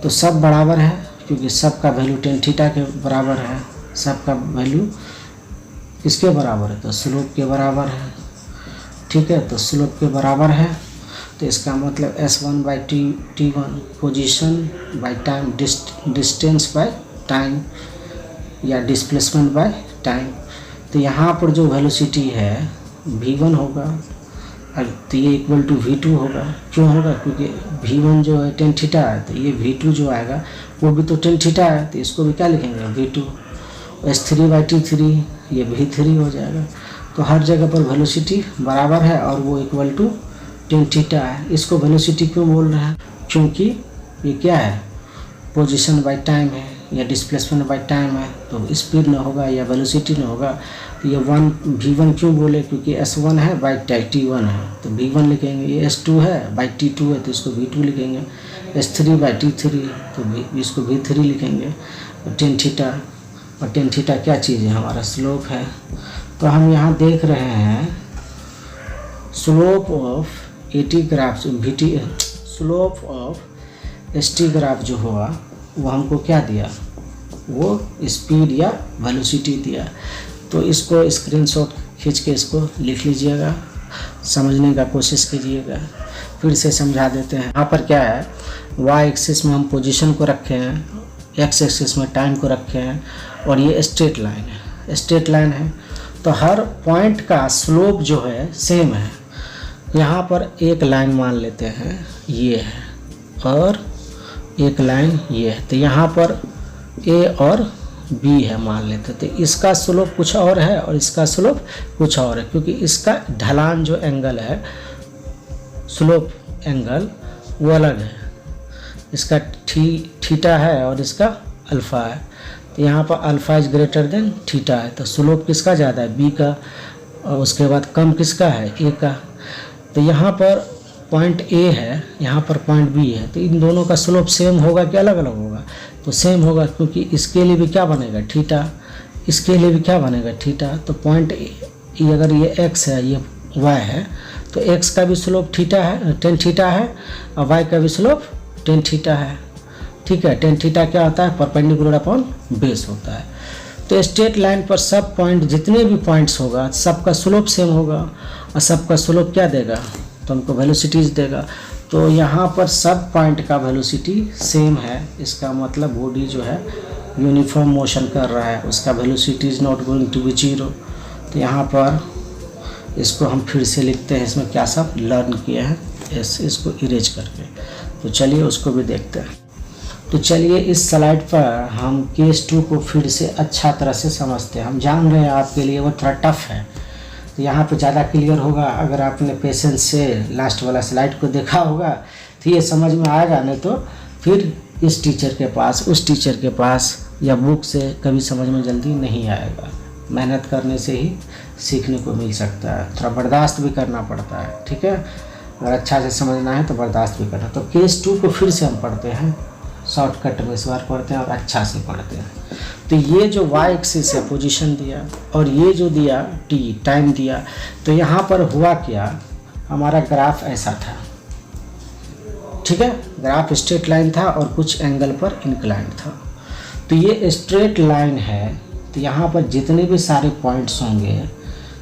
तो सब बराबर है, क्योंकि सब का वैल्यू टेन थीटा के बराबर है, सब का वैल्यू किसके बराबर है, तो स्लोप के बराबर है। ठीक है, तो स्लोप के बराबर है, तो इसका मतलब S1 by T1 position by time, distance by time या डिस्प्लेसमेंट बाय टाइम। तो यहाँ पर जो वेलोसिटी है v1 होगा, तो ये इक्वल टू v2 होगा। क्यों होगा, क्योंकि v1 जो है tan थीटा है, तो ये v2 जो आएगा वो भी तो tan थीटा है, तो इसको भी क्या लिखेंगे v2। S3 बाई T3 ये v3 हो जाएगा। तो हर जगह पर वेलोसिटी बराबर है और वो इक्वल टू tan थीटा है। इसको वेलोसिटी क्यों बोल रहे हैं, क्योंकि ये क्या है, पोजीशन बाय टाइम है या डिस्प्लेसमेंट बाय टाइम है, तो स्पीड ना होगा या वेलोसिटी ना होगा। तो ये v1 क्यों बोले, क्योंकि S1 है बाई T1 है, तो v1 लिखेंगे। ये S2 है बाई T2 है, तो इसको v2 लिखेंगे। S3 बाई T3 तो इसको v3 लिखेंगे। tan थीटा, और tan थीटा क्या चीज़ है, हमारा स्लोप है। तो हम यहाँ देख रहे हैं slope of AT graph, slope of ST graph जो हुआ वो हमको क्या दिया, वो स्पीड या वेलोसिटी दिया। तो इसको स्क्रीनशॉट खींच के इसको लिख लीजिएगा, समझने का कोशिश कीजिएगा। फिर से समझा देते हैं। यहाँ पर क्या है, y एक्सिस में हम पोजीशन को रखे हैं, x एक्सिस में टाइम को रखे हैं, और ये स्ट्रेट लाइन है, स्ट्रेट लाइन है। तो हर पॉइंट का स्लोप जो है सेम है। यहाँ पर एक लाइन मान लेते हैं ये है, और एक लाइन ये है, तो यहाँ पर A और B है मान लेते। तो इसका स्लोप कुछ और है और इसका स्लोप कुछ और है, क्योंकि इसका ढलान जो एंगल है, स्लोप एंगल, वो अलग है। इसका थीटा है और इसका अल्फ़ा है। तो यहाँ पर alpha is greater than theta है, तो स्लोप किसका ज़्यादा है, B का, और उसके बाद कम किसका है, A का। तो यहाँ पर पॉइंट A है, यहाँ पर पॉइंट B है, तो इन दोनों का स्लोप सेम होगा कि अलग अलग होगा, तो सेम होगा, क्योंकि इसके लिए भी क्या बनेगा थीटा, इसके लिए भी क्या बनेगा थीटा। तो पॉइंट A अगर ये x है ये y है, तो x का भी स्लोप थीटा है, tan थीटा है, और y का भी स्लोप tan थीटा है। ठीक है, tan थीटा क्या होता है, परपेंडिकुलर अपॉन बेस होता है। तो स्ट्रेट लाइन पर सब पॉइंट, जितने भी पॉइंट्स होगा सबका स्लोप सेम होगा, और सबका स्लोप क्या देगा, तो हमको वेलोसिटीज़ देगा। तो यहाँ पर सब पॉइंट का वेलोसिटी सेम है, इसका मतलब बॉडी जो है यूनिफॉर्म मोशन कर रहा है, उसका velocity is not going to be zero. तो यहाँ पर इसको हम फिर से लिखते हैं, इसमें क्या सब लर्न किए हैं, इसको इरेज करके। तो चलिए उसको भी देखते हैं। तो चलिए इस स्लाइड पर हम केस 2 को फिर से अच्छा तरह से समझते हैं। हम जान रहे हैं आपके लिए वो थोड़ा टफ है, तो यहाँ पे ज़्यादा क्लियर होगा अगर आपने पेशेंस से लास्ट वाला स्लाइड को देखा होगा, तो ये समझ में आएगा। नहीं तो फिर इस टीचर के पास, उस टीचर के पास या बुक से कभी समझ में जल्दी नहीं आएगा। मेहनत करने से ही सीखने को मिल सकता है, थोड़ा बर्दाश्त भी करना पड़ता है। ठीक है, अगर अच्छा से समझना है तो बर्दाश्त भी करना। तो केस 2 को फिर से हम पढ़ते हैं, शॉर्टकट में इस बार पढ़ते हैं और अच्छा से पढ़ते हैं। तो ये जो y एक्सिस है पोजीशन दिया, और ये जो दिया t टाइम दिया, तो यहाँ पर हुआ क्या, हमारा ग्राफ ऐसा था। ठीक है, ग्राफ स्ट्रेट लाइन था और कुछ एंगल पर इंक्लाइन था। तो ये स्ट्रेट लाइन है, तो यहाँ पर जितने भी सारे पॉइंट्स होंगे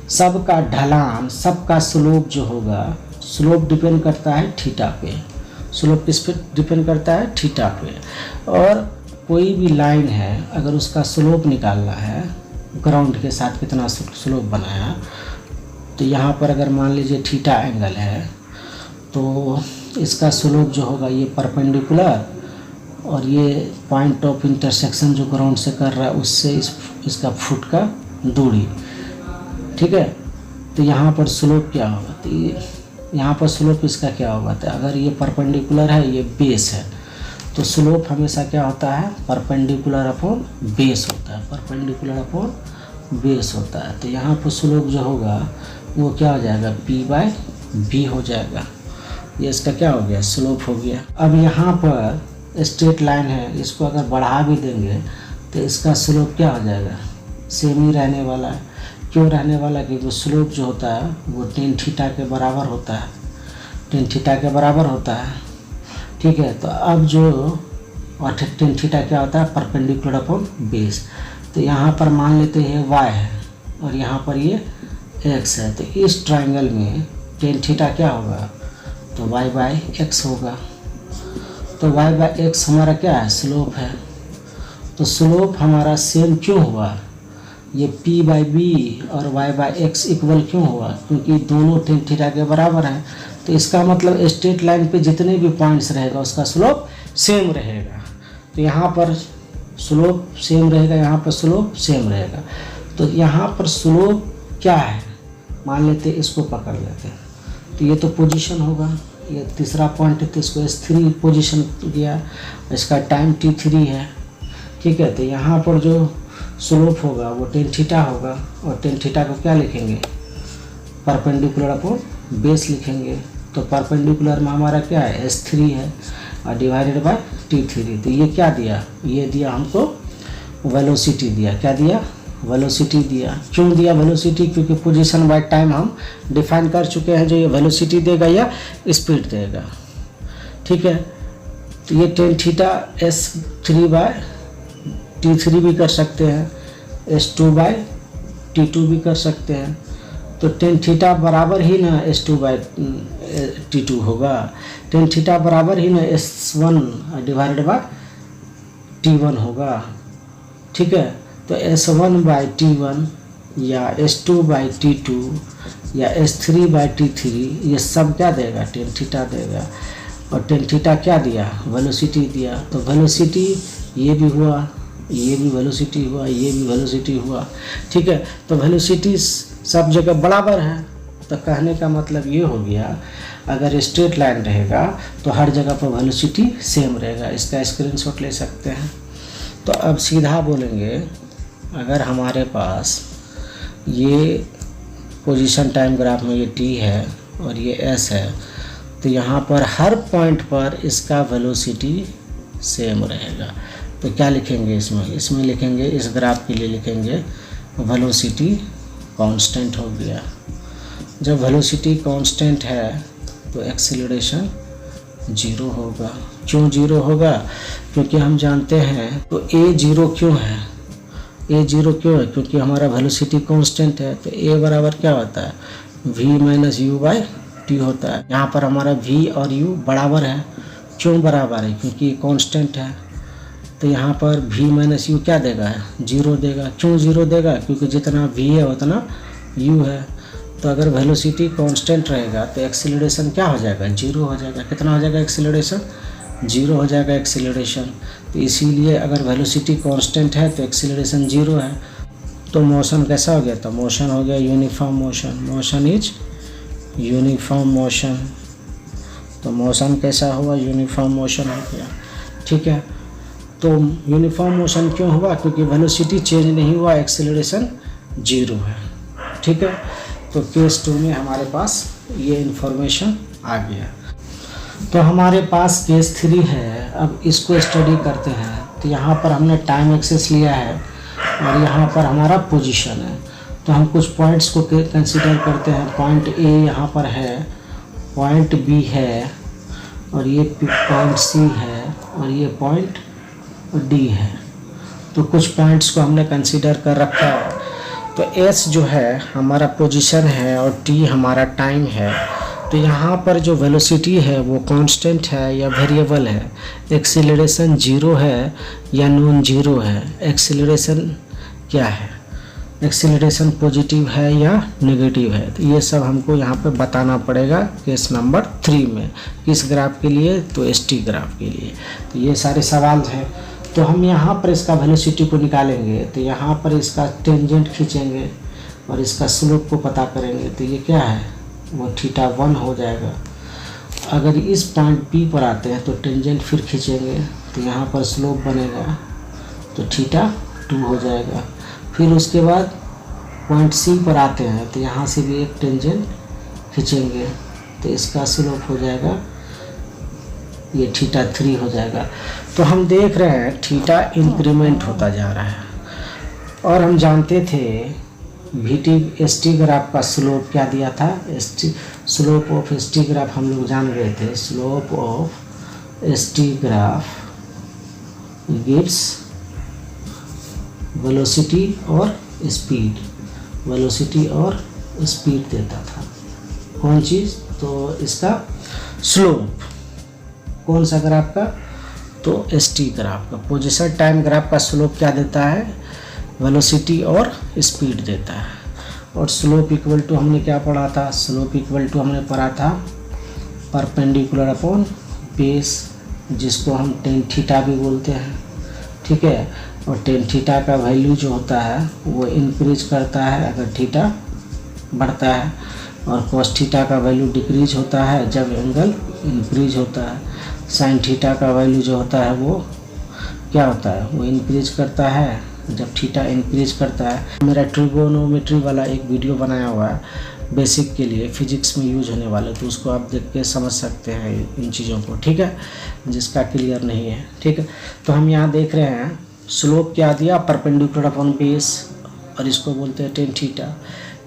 सबका ढलान, सबका स्लोप जो होगा, स्लोप डिपेंड करता है थीटा पे, स्लोप किस पे डिपेंड करता है, थीटा पे। और कोई भी लाइन है अगर उसका स्लोप निकालना है, ग्राउंड के साथ कितना स्लोप बनाया, तो यहाँ पर अगर मान लीजिए थीटा एंगल है, तो इसका स्लोप जो होगा ये परपेंडिकुलर, और ये पॉइंट ऑफ इंटरसेक्शन जो ग्राउंड से कर रहा है उससे इसका फुट का दूरी। ठीक है, तो यहाँ पर स्लोप क्या होगा, तो यहाँ पर स्लोप इसका क्या होगा, तो अगर ये परपेंडिकुलर है, ये बेस है, तो स्लोप हमेशा क्या होता है, परपेंडिकुलर अपॉन बेस होता है, परपेंडिकुलर अपॉन बेस होता है। तो यहाँ पर स्लोप जो होगा वो क्या हो जाएगा, p/b हो जाएगा। ये इसका क्या हो गया, स्लोप हो गया। अब यहाँ पर स्ट्रेट लाइन है, इसको अगर बढ़ा भी देंगे तो इसका स्लोप क्या हो जाएगा, सेम ही रहने वाला है। क्यों रहने वाला, क्योंकि स्लोप जो होता है वो tan थीटा के बराबर होता है, tan थीटा के बराबर होता है। ठीक है, तो अब जो और tan थीटा क्या होता है, परपेंडिकुलर अपॉन बेस। तो यहाँ पर मान लेते हैं y है, और यहाँ पर ये x है। तो इस ट्राइंगल में टेन थीटा क्या होगा, तो y/x होगा। तो y/x हमारा क्या है, स्लोप है। तो स्लोप हमारा सेम क्यों हुआ, ये p/b और y/x इक्वल क्यों हुआ, क्योंकि दोनों टेन थीटा के बराबर हैं। तो इसका मतलब स्ट्रेट लाइन पे जितने भी पॉइंट्स रहेगा उसका स्लोप सेम रहेगा। तो यहाँ पर स्लोप सेम रहेगा, यहाँ पर स्लोप सेम रहेगा। तो यहाँ पर स्लोप क्या है, मान लेते इसको पकड़ लेते हैं। तो ये तो पोजीशन होगा, ये तीसरा पॉइंट है तो इसको S3 पोजीशन दिया, इसका टाइम T3 है, ठीक है। तो यहाँ पर जो स्लोप होगा वो टेन थीटा होगा, और टेन थीटा को क्या लिखेंगे, परपेंडिकुलर अपॉन बेस लिखेंगे। तो परपेंडिकुलर में हमारा क्या है, S3 है, और डिवाइडेड बाय T3। तो ये क्या दिया, ये दिया हमको वेलोसिटी दिया। क्या दिया, वेलोसिटी दिया। क्यों दिया वेलोसिटी, क्योंकि पोजीशन बाय टाइम हम डिफाइन कर चुके हैं, जो ये वेलोसिटी देगा या स्पीड देगा, ठीक है। तो ये टेन थीटा S3/T3 भी कर सकते हैं, S2/T2 भी कर सकते हैं। तो टेन थीटा बराबर ही ना S2/T2 होगा, टेन थीटा बराबर ही ना S1 डिवाइडेड बाय T1 होगा, ठीक है। तो S1/T1 या S2/T2 या S3/T3 ये सब क्या देगा, टेन थीटा देगा। और टेन थीटा क्या दिया, वेलोसिटी दिया। तो वेलोसिटी ये भी हुआ, ये भी वेलोसिटी हुआ, ये भी वेलोसिटी हुआ, ठीक है। तो वेलोसिटी सब जगह बराबर है। तो कहने का मतलब ये हो गया, अगर स्ट्रेट लाइन रहेगा तो हर जगह पर वेलोसिटी सेम रहेगा। इसका स्क्रीनशॉट ले सकते हैं। तो अब सीधा बोलेंगे, अगर हमारे पास ये पोजीशन टाइम ग्राफ में ये t है और ये s है, तो यहाँ पर हर पॉइंट पर इसका वेलोसिटी सेम रहेगा। तो क्या लिखेंगे इसमें लिखेंगे, इस ग्राफ के लिए लिखेंगे वेलोसिटी कांस्टेंट हो गया। जब वेलोसिटी कांस्टेंट है तो एक्सीलरेशन 0 होगा। क्यों 0 होगा, क्योंकि हम जानते हैं, तो a 0 क्यों है, a 0 क्यों है, क्योंकि हमारा वेलोसिटी कांस्टेंट है। तो a बराबर क्या होता है, v - u/t होता है। यहाँ पर हमारा v और u बराबर है। क्यों बराबर है, क्योंकि कांस्टेंट है। तो यहाँ पर v - u क्या देगा, 0 देगा। क्यों 0 देगा, क्योंकि जितना v है उतना u है। तो अगर वेलोसिटी कांस्टेंट रहेगा तो एक्सीलरेशन क्या हो जाएगा, 0 हो जाएगा। कितना हो जाएगा एक्सीलरेशन, 0 हो जाएगा एक्सीलरेशन। तो इसीलिए अगर वेलोसिटी कांस्टेंट है तो एक्सीलरेशन 0 है। तो मोशन कैसा हो गया, तो मोशन हो गया uniform motion. Motion is uniform motion. तो मोशन कैसा हुआ, यूनिफॉर्म मोशन हो गया, ठीक है। तो यूनिफॉर्म मोशन क्यों हुआ, क्योंकि वेलोसिटी चेंज नहीं हुआ, एक्सीलरेशन 0 है, ठीक है। तो केस 2 में हमारे पास ये इन्फॉर्मेशन आ गया। तो हमारे पास केस 3 है। अब इसको स्टडी करते हैं। तो यहाँ पर हमने टाइम एक्सेस लिया है और यहाँ पर हमारा पोजीशन है। तो हम कुछ पॉइंट्स को कंसीडर करते हैं। पॉइंट A यहाँ पर है, पॉइंट B है, और ये पॉइंट C है, और ये पॉइंट D है। तो कुछ पॉइंट्स को हमने कंसीडर कर रखा है। तो S जो है हमारा पोजीशन है और T हमारा टाइम है। तो यहाँ पर जो वेलोसिटी है वो कांस्टेंट है या वेरिएबल है, एक्सीलरेशन 0 है या नॉन 0 है, एक्सीलरेशन क्या है, एक्सीलरेशन पॉजिटिव है या नेगेटिव है। तो ये सब हमको यहाँ पे बताना पड़ेगा केस नंबर 3 में। किस ग्राफ के लिए, तो ST ग्राफ के लिए। तो ये सारे सवाल हैं। तो हम यहाँ पर इसका वेलोसिटी को निकालेंगे। तो यहाँ पर इसका टेंजेंट खींचेंगे और इसका स्लोप को पता करेंगे। तो ये क्या है, वो θ1 हो जाएगा। अगर इस पॉइंट P पर आते हैं तो टेंजेंट फिर खींचेंगे, तो यहाँ पर स्लोप बनेगा, तो θ2 हो जाएगा। फिर उसके बाद पॉइंट C पर आते हैं तो यहाँ से भी एक टेंजेंट खींचेंगे, तो इसका स्लोप हो जाएगा, ये θ3 हो जाएगा। तो हम देख रहे हैं θ इंक्रीमेंट होता जा रहा है। और हम जानते थे ST ग्राफ का स्लोप क्या दिया था, स्लोप ऑफ ST ग्राफ हम लोग जान गए थे। Slope of ST graph gives velocity और स्पीड। वेलोसिटी और स्पीड देता था। कौन चीज़? तो इसका स्लोप। कौन सा ग्राफ का? तो ST ग्राफ का। पोजीशन टाइम ग्राफ का स्लोप क्या देता है? वेलोसिटी और स्पीड देता है। और स्लोप इक्वल टू हमने क्या पढ़ा था? स्लोप इक्वल टू हमने पढ़ा था परपेंडिकुलर अपॉन बेस, जिसको हम टेन थीटा भी बोलते हैं, ठीक है। और टेन थीटा का वैल्यू जो होता है वो इंक्रीज करता है अगर थीटा बढ़ता है, और कॉस थीटा का वैल्यू डिक्रीज होता है जब एंगल इंक्रीज होता है। साइन थीटा का वैल्यू जो होता है वो क्या होता है? वो इंक्रीज करता है जब थीटा इंक्रीज करता है। मेरा ट्रिगोनोमेट्री वाला एक वीडियो बनाया हुआ है बेसिक के लिए, फिजिक्स में यूज होने वाले, तो उसको आप देख के समझ सकते हैं इन चीज़ों को, ठीक है, जिसका क्लियर नहीं है, ठीक है। तो हम यहाँ देख रहे हैं स्लोप क्या दिया? परपेंडिकुलर अपॉन बेस, और इसको बोलते हैं टेन थीटा।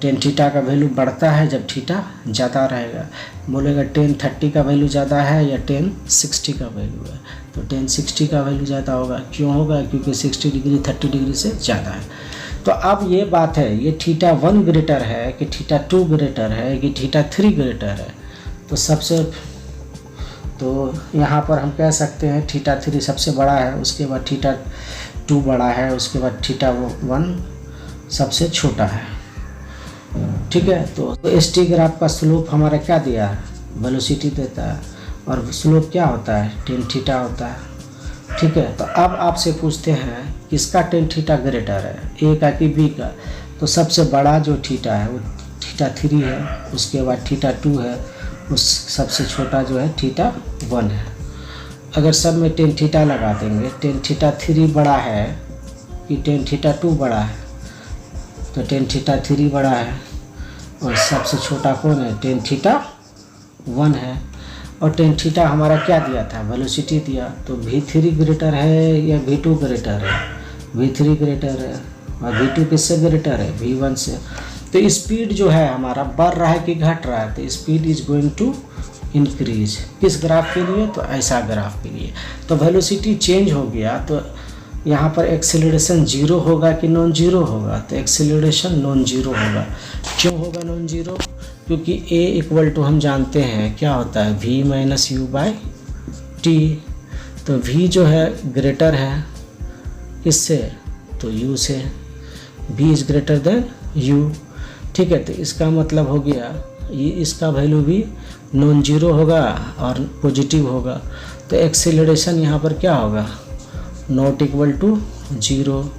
टेन थीटा का वैल्यू बढ़ता है जब थीटा ज़्यादा रहेगा। बोलेगा 1030 का वैल्यू ज़्यादा है या 1060 का वैल्यू है, तो 1060 का वैल्यू ज़्यादा होगा। क्यों होगा? क्योंकि 60 डिग्री 30 डिग्री से ज़्यादा है। तो अब ये बात है, ये θ1 ग्रेटर है कि θ2 ग्रेटर है कि θ3 ग्रेटर है? तो सबसे तो यहाँ पर हम कह सकते हैं θ3 सबसे बड़ा है, उसके बाद θ2 बड़ा है, उसके बाद θ1 सबसे छोटा है, ठीक है। तो ST ग्राफ का स्लोप हमारा क्या दिया है? वेलोसिटी देता है, और स्लोप क्या होता है? टेन थीटा होता है, ठीक है। तो अब आपसे पूछते हैं किसका टेन थीटा ग्रेटर है, A का कि B का? तो सबसे बड़ा जो थीटा है वो θ3 है, उसके बाद θ2 है, उस सबसे छोटा जो है θ1 है। अगर सब में टेन थीटा लगा देंगे, टेन θ3 बड़ा है कि टेन θ2 बड़ा है? तो टेन θ3 बड़ा है, और सबसे छोटा कौन है? टेन θ1 है। और टेन थीटा हमारा क्या दिया था? वेलोसिटी दिया। तो V3 ग्रेटर है या V2 ग्रेटर है? V3 ग्रेटर है। और V2 किससे ग्रेटर है? V1 से। तो स्पीड जो है हमारा बढ़ रहा है कि घट रहा है? तो speed is going to increase. किस ग्राफ के लिए? तो ऐसा ग्राफ के लिए। तो वेलोसिटी चेंज हो गया, तो यहाँ पर एक्सेलरेशन जीरो होगा कि नॉन जीरो होगा? तो एक्सेलरेशन नॉन जीरो होगा। क्यों होगा नॉन जीरो? क्योंकि A इक्वल टू हम जानते हैं क्या होता है? V minus you by T. तो V जो है ग्रेटर है किससे? तो U से। V is greater than U, ठीक है। तो इसका मतलब हो गया ये इसका वैल्यू भी नॉन जीरो होगा और पॉजिटिव होगा। तो एक्सेलरेशन यहाँ पर क्या होगा? नॉट इक्वल टू जीरो,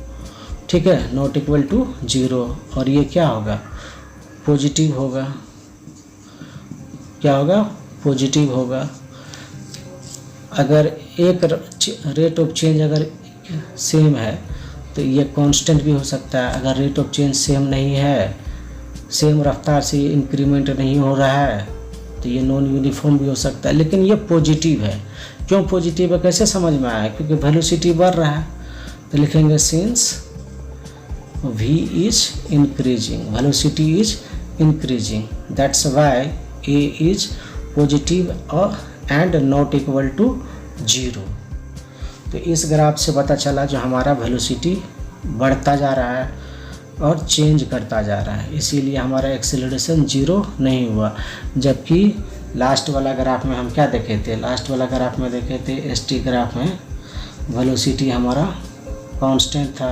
ठीक है, नॉट इक्वल टू जीरो। और ये क्या होगा? पॉजिटिव होगा। क्या होगा? पॉजिटिव होगा। अगर एक रेट ऑफ चेंज अगर सेम है तो ये कांस्टेंट भी हो सकता है। अगर रेट ऑफ चेंज सेम नहीं है, सेम रफ्तार से इंक्रीमेंट नहीं हो रहा है, तो ये नॉन यूनिफॉर्म भी हो सकता है। लेकिन ये पॉजिटिव है। क्यों पॉजिटिव है? कैसे समझ में आया? क्योंकि वेलोसिटी बढ़ रहा है। तो लिखेंगे since V is increasing, velocity is increasing, that's why A is positive and not equal to zero. तो इस ग्राफ से पता चला जो हमारा वेलोसिटी बढ़ता जा रहा है और चेंज करता जा रहा है, इसीलिए हमारा एक्सेलरेशन जीरो नहीं हुआ। जबकि लास्ट वाला ग्राफ में हम क्या देखे थे? लास्ट वाला ग्राफ में देखे थे ST ग्राफ में वेलोसिटी हमारा कांस्टेंट था।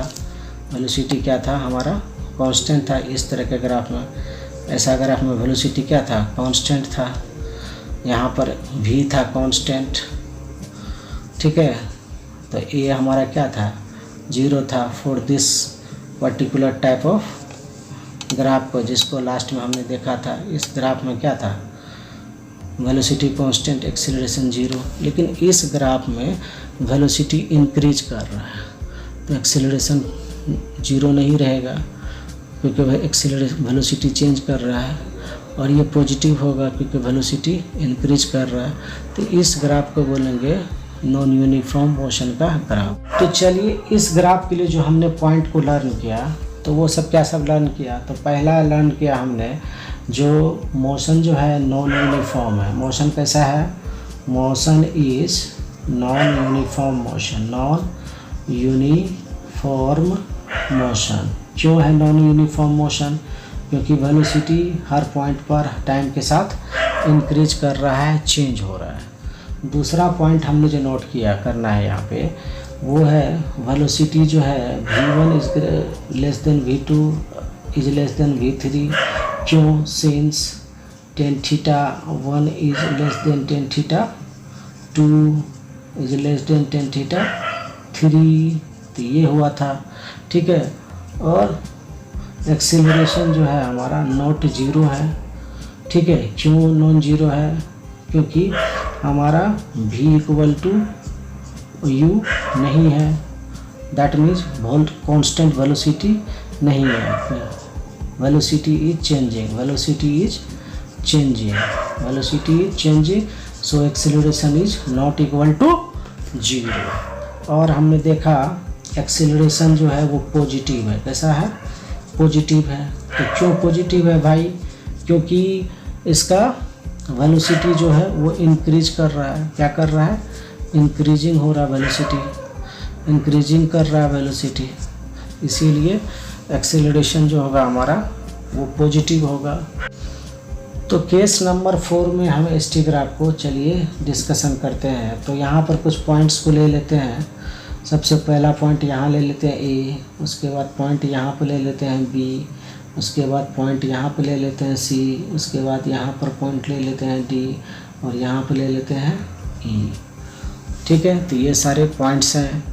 वेलोसिटी क्या था? हमारा कांस्टेंट था। इस तरह के ग्राफ में, ऐसा ग्राफ में वेलोसिटी क्या था? कांस्टेंट था। यहाँ पर V था कांस्टेंट, ठीक है। तो A हमारा क्या था? जीरो था for this particular type of graph को, जिसको लास्ट में हमने देखा था। इस ग्राफ में क्या था? Velocity constant, acceleration zero. लेकिन इस ग्राफ में वेलोसिटी इंक्रीज कर रहा है, तो एक्सेलरेशन जीरो नहीं रहेगा क्योंकि वह एक्सेलरेशन वेलोसिटी चेंज कर रहा है। और ये पॉजिटिव होगा क्योंकि वेलोसिटी इंक्रीज कर रहा है। तो इस ग्राफ को बोलेंगे नॉन यूनिफॉर्म मोशन का ग्राफ। तो चलिए इस ग्राफ के लिए जो हमने पॉइंट को लर्न किया, तो वो सब क्या सब लर्न किया? तो पहला लर्न किया हमने जो मोशन जो है नॉन यूनिफॉर्म है। मोशन कैसा है? Motion is non uniform motion, non uniform motion. क्यों है नॉन यूनिफॉर्म मोशन? क्योंकि वेलोसिटी हर पॉइंट पर टाइम के साथ इंक्रीज कर रहा है, चेंज हो रहा है। दूसरा पॉइंट हमने जो नोट किया करना है यहाँ पे वो है वेलोसिटी जो है v1 is less than v2 is less than v3। क्यों? Since tan θ1 is less than tan θ2 is less than tan θ3। तो ये हुआ था, ठीक है। और एक्सीलरेशन जो है हमारा नॉट जीरो है, ठीक है। क्यों नॉन जीरो है? क्योंकि हमारा v इक्वल टू u नहीं है, दैट मीन्स बहुत कांस्टेंट वेलोसिटी नहीं है। Velocity is changing, velocity is changing, velocity is changing, so acceleration is not equal to zero. और हमने देखा एक्सीलरेशन जो है वो पॉजिटिव है। कैसा है? पॉजिटिव है। तो क्यों पॉजिटिव है भाई? क्योंकि इसका वेलोसिटी जो है वो इंक्रीज कर रहा है। क्या कर रहा है? इंक्रीजिंग हो रहा है वेलोसिटी, इंक्रीजिंग कर रहा है वेलोसिटी, इसीलिए एक्सेलरेशन जो होगा हमारा वो पॉजिटिव होगा। तो केस नंबर 4 में हम ST ग्राफ को चलिए डिस्कशन करते हैं। तो यहाँ पर कुछ पॉइंट्स को ले लेते हैं। सबसे पहला पॉइंट यहाँ ले लेते हैं A, उसके बाद पॉइंट यहाँ पर ले लेते हैं B, उसके बाद पॉइंट यहाँ पे ले लेते हैं C, उसके बाद यहाँ पर पॉइंट ले लेते हैं D और यहाँ पे ले लेते हैं E, ठीक है। तो ये सारे पॉइंट्स हैं।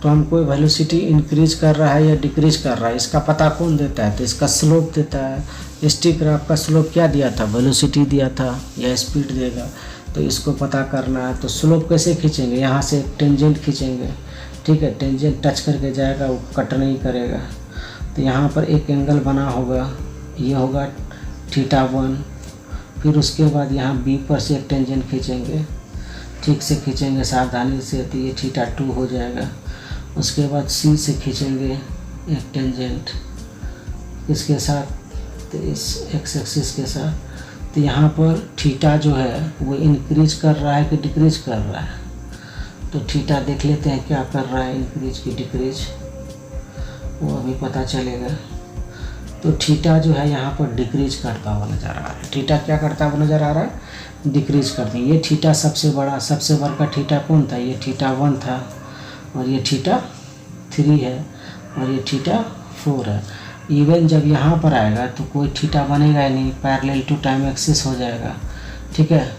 तो हमको वेलोसिटी इंक्रीज कर रहा है या डिक्रीज कर रहा है इसका पता कौन देता है? तो इसका स्लोप देता है। ST ग्राफ का स्लोप क्या दिया था? वेलोसिटी दिया था या स्पीड देगा। तो इसको पता करना है। तो स्लोप कैसे खींचेंगे? यहाँ से टेंजेंट खींचेंगे, ठीक है। टेंजेंट टच करके जाएगा, वो कट नहीं करेगा। तो यहाँ पर एक एंगल बना होगा, ये होगा θ1। फिर उसके बाद यहाँ B पर से एक टेंजेंट खींचेंगे, ठीक से खींचेंगे सावधानी से, तो ये θ2 हो जाएगा। उसके बाद C से खींचेंगे एक टेंजेंट इसके साथ, तो इस एक्स एक्सिस के साथ। तो यहाँ पर थीटा जो है वो इंक्रीज कर रहा है कि डिक्रीज कर रहा है? तो थीटा देख लेते हैं क्या कर रहा है, इंक्रीज की डिक्रीज, वो अभी पता चलेगा। तो थीटा जो है यहाँ पर डिक्रीज करता हुआ नज़र आ रहा है। थीटा क्या करता हुआ नज़र आ रहा है? डिक्रीज करते हैं। ये थीटा सबसे बड़ा थीटा कौन था? ये θ1 था और ये θ3 है और ये θ4 है। इवन जब यहाँ पर आएगा तो कोई थीटा बनेगा ही नहीं, पैरेलल टू टाइम एक्सिस हो जाएगा, ठीक है।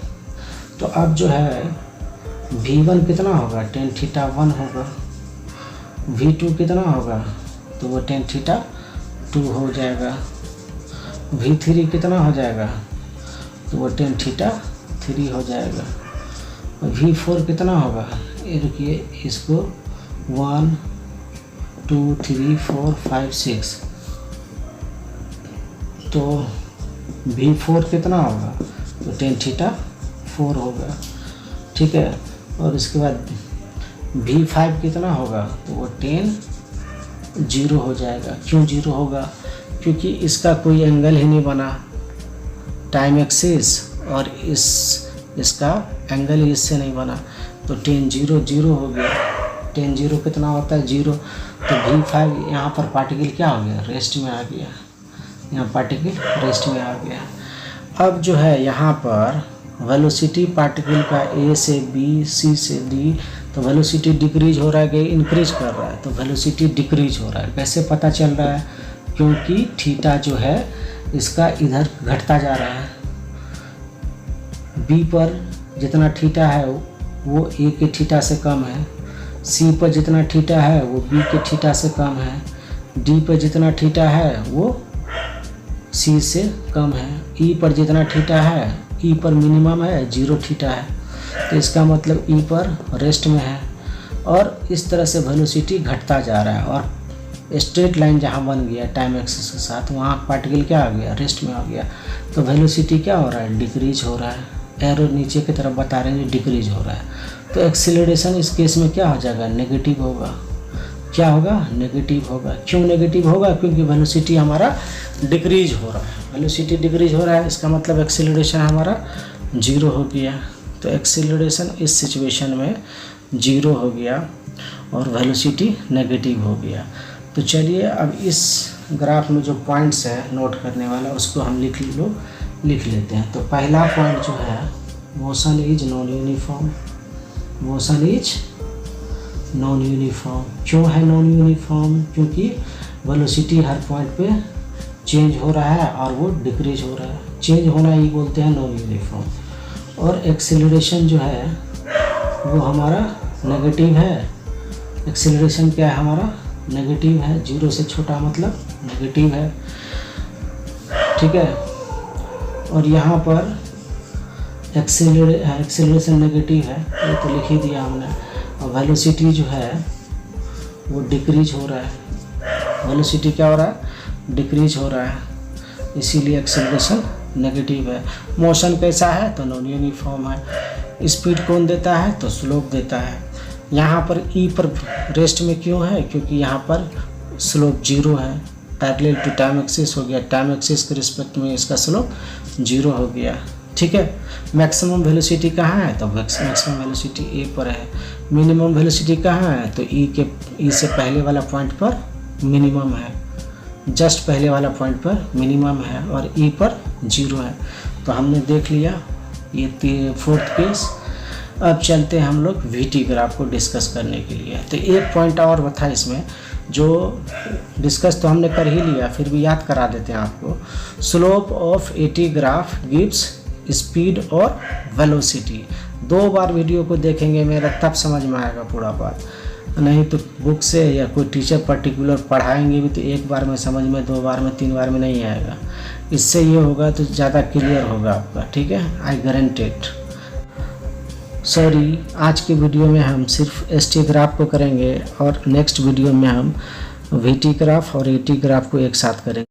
तो अब जो है v1 कितना होगा? tan θ1 होगा। v2 कितना होगा? तो वो tan θ2 हो जाएगा। v3 कितना हो जाएगा? तो वो tan θ3 हो जाएगा। और v4 कितना होगा? ये रुकिए, इसको 1 2 3 4 5 6, तो v4 कितना होगा? तो tan θ4 होगा, ठीक है। और इसके बाद v5 कितना होगा? तो वो tan 0 हो जाएगा। क्यों 0 होगा? क्योंकि इसका कोई एंगल ही नहीं बना, टाइम एक्सिस, और इसका एंगल ही इससे नहीं बना, तो tan 0 0 हो गया। tan 0 कितना होता है? 0। तो v5 यहाँ पर पार्टिकल क्या हो गया? रेस्ट में आ गया। यहाँ पार्टिकल रेस्ट में आ गया। अब जो है यहाँ पर वेलोसिटी पार्टिकल का A से B, C से D, तो वेलोसिटी डिक्रीज हो रहा है कि इंक्रीज कर रहा है? तो वेलोसिटी डिक्रीज हो रहा है। कैसे पता चल रहा है? क्योंकि थीटा जो है इसका इधर घटता जा रहा है। B पर जितना थीटा है वो A के थीटा से कम है, C पर जितना थीटा है वो B के थीटा से कम है, D पर जितना थीटा है वो C से कम है, E पर जितना थीटा है, E पर मिनिमम है, 0 थीटा है। तो इसका मतलब E पर रेस्ट में है। और इस तरह से वेलोसिटी घटता जा रहा है। और स्ट्रेट लाइन जहाँ बन गया टाइम एक्सिस के साथ, वहाँ पार्टिकल क्या आ गया? रेस्ट में आ गया। तो वेलोसिटी क्या हो रहा है? डिक्रीज हो रहा है। एरो नीचे की तरफ बता रहे हैं डिक्रीज हो रहा है। तो एक्सीलरेशन इस केस में क्या हो जाएगा? नेगेटिव होगा। क्या होगा? नेगेटिव होगा। क्यों नेगेटिव होगा? क्योंकि वेलोसिटी हमारा डिक्रीज हो रहा है। वेलोसिटी डिक्रीज हो रहा है, इसका मतलब एक्सीलरेशन हमारा 0 हो गया। तो एक्सीलरेशन इस सिचुएशन में 0 हो गया और वेलोसिटी नेगेटिव हो गया। तो चलिए अब इस ग्राफ में जो पॉइंट्स है नोट करने वाला उसको हम लिख लेते हैं। तो पहला पॉइंट जो है motion is non uniform. Motion is non uniform. क्यों है नॉन यूनिफॉर्म? क्योंकि वेलोसिटी हर पॉइंट पे चेंज हो रहा है और वो डिक्रीज हो रहा है। चेंज होना ही बोलते हैं नॉन यूनिफॉर्म। और एक्सेलरेशन जो है वो हमारा नेगेटिव है। एक्सेलरेशन क्या है हमारा? नेगेटिव है। 0 से छोटा मतलब नेगेटिव है, ठीक है। और यहाँ पर एक्सेलरेशन नेगेटिव है, ये तो लिख ही दिया हमने। और वेलोसिटी जो है वो डिक्रीज हो रहा है। वेलोसिटी क्या हो रहा है? डिक्रीज हो रहा है, इसीलिए एक्सेलरेशन नेगेटिव है। मोशन कैसा है? तो नॉन यूनिफॉर्म है। स्पीड कौन देता है? तो स्लोप देता है। यहाँ पर ई पर रेस्ट में क्यों है? क्योंकि यहाँ पर स्लोप 0 है, पैरेलल टू टाइम एक्सिस हो गया। टाइम एक्सिस के रिस्पेक्ट में इसका स्लोप 0 हो गया, ठीक है। मैक्सिमम वेलोसिटी कहाँ है? तो मैक्सिमम वेलोसिटी ए पर है। मिनिमम वेलोसिटी कहाँ है? तो ई से पहले वाला पॉइंट पर मिनिमम है, जस्ट पहले वाला पॉइंट पर मिनिमम है और ई पर 0 है। तो हमने देख लिया ये फोर्थ केस। अब चलते हैं हम लोग वीटी ग्राफ को डिस्कस करने के लिए। तो एक पॉइंट और था इसमें जो डिस्कस तो हमने कर ही लिया, फिर भी याद करा देते हैं आपको। Slope of eighty graph gives speed और वेलोसिटी। 2 बार वीडियो को देखेंगे मेरा, तब समझ में आएगा पूरा बात। नहीं तो बुक से या कोई टीचर पर्टिकुलर पढ़ाएंगे भी तो 1 बार में समझ में, 2 बार में, 3 बार में नहीं आएगा। इससे ये होगा तो ज़्यादा क्लियर होगा आपका, ठीक है, आई गारंटेड। सॉरी, आज के वीडियो में हम सिर्फ एसटी ग्राफ को करेंगे और नेक्स्ट वीडियो में हम वीटी ग्राफ और एटी ग्राफ को एक साथ करेंगे।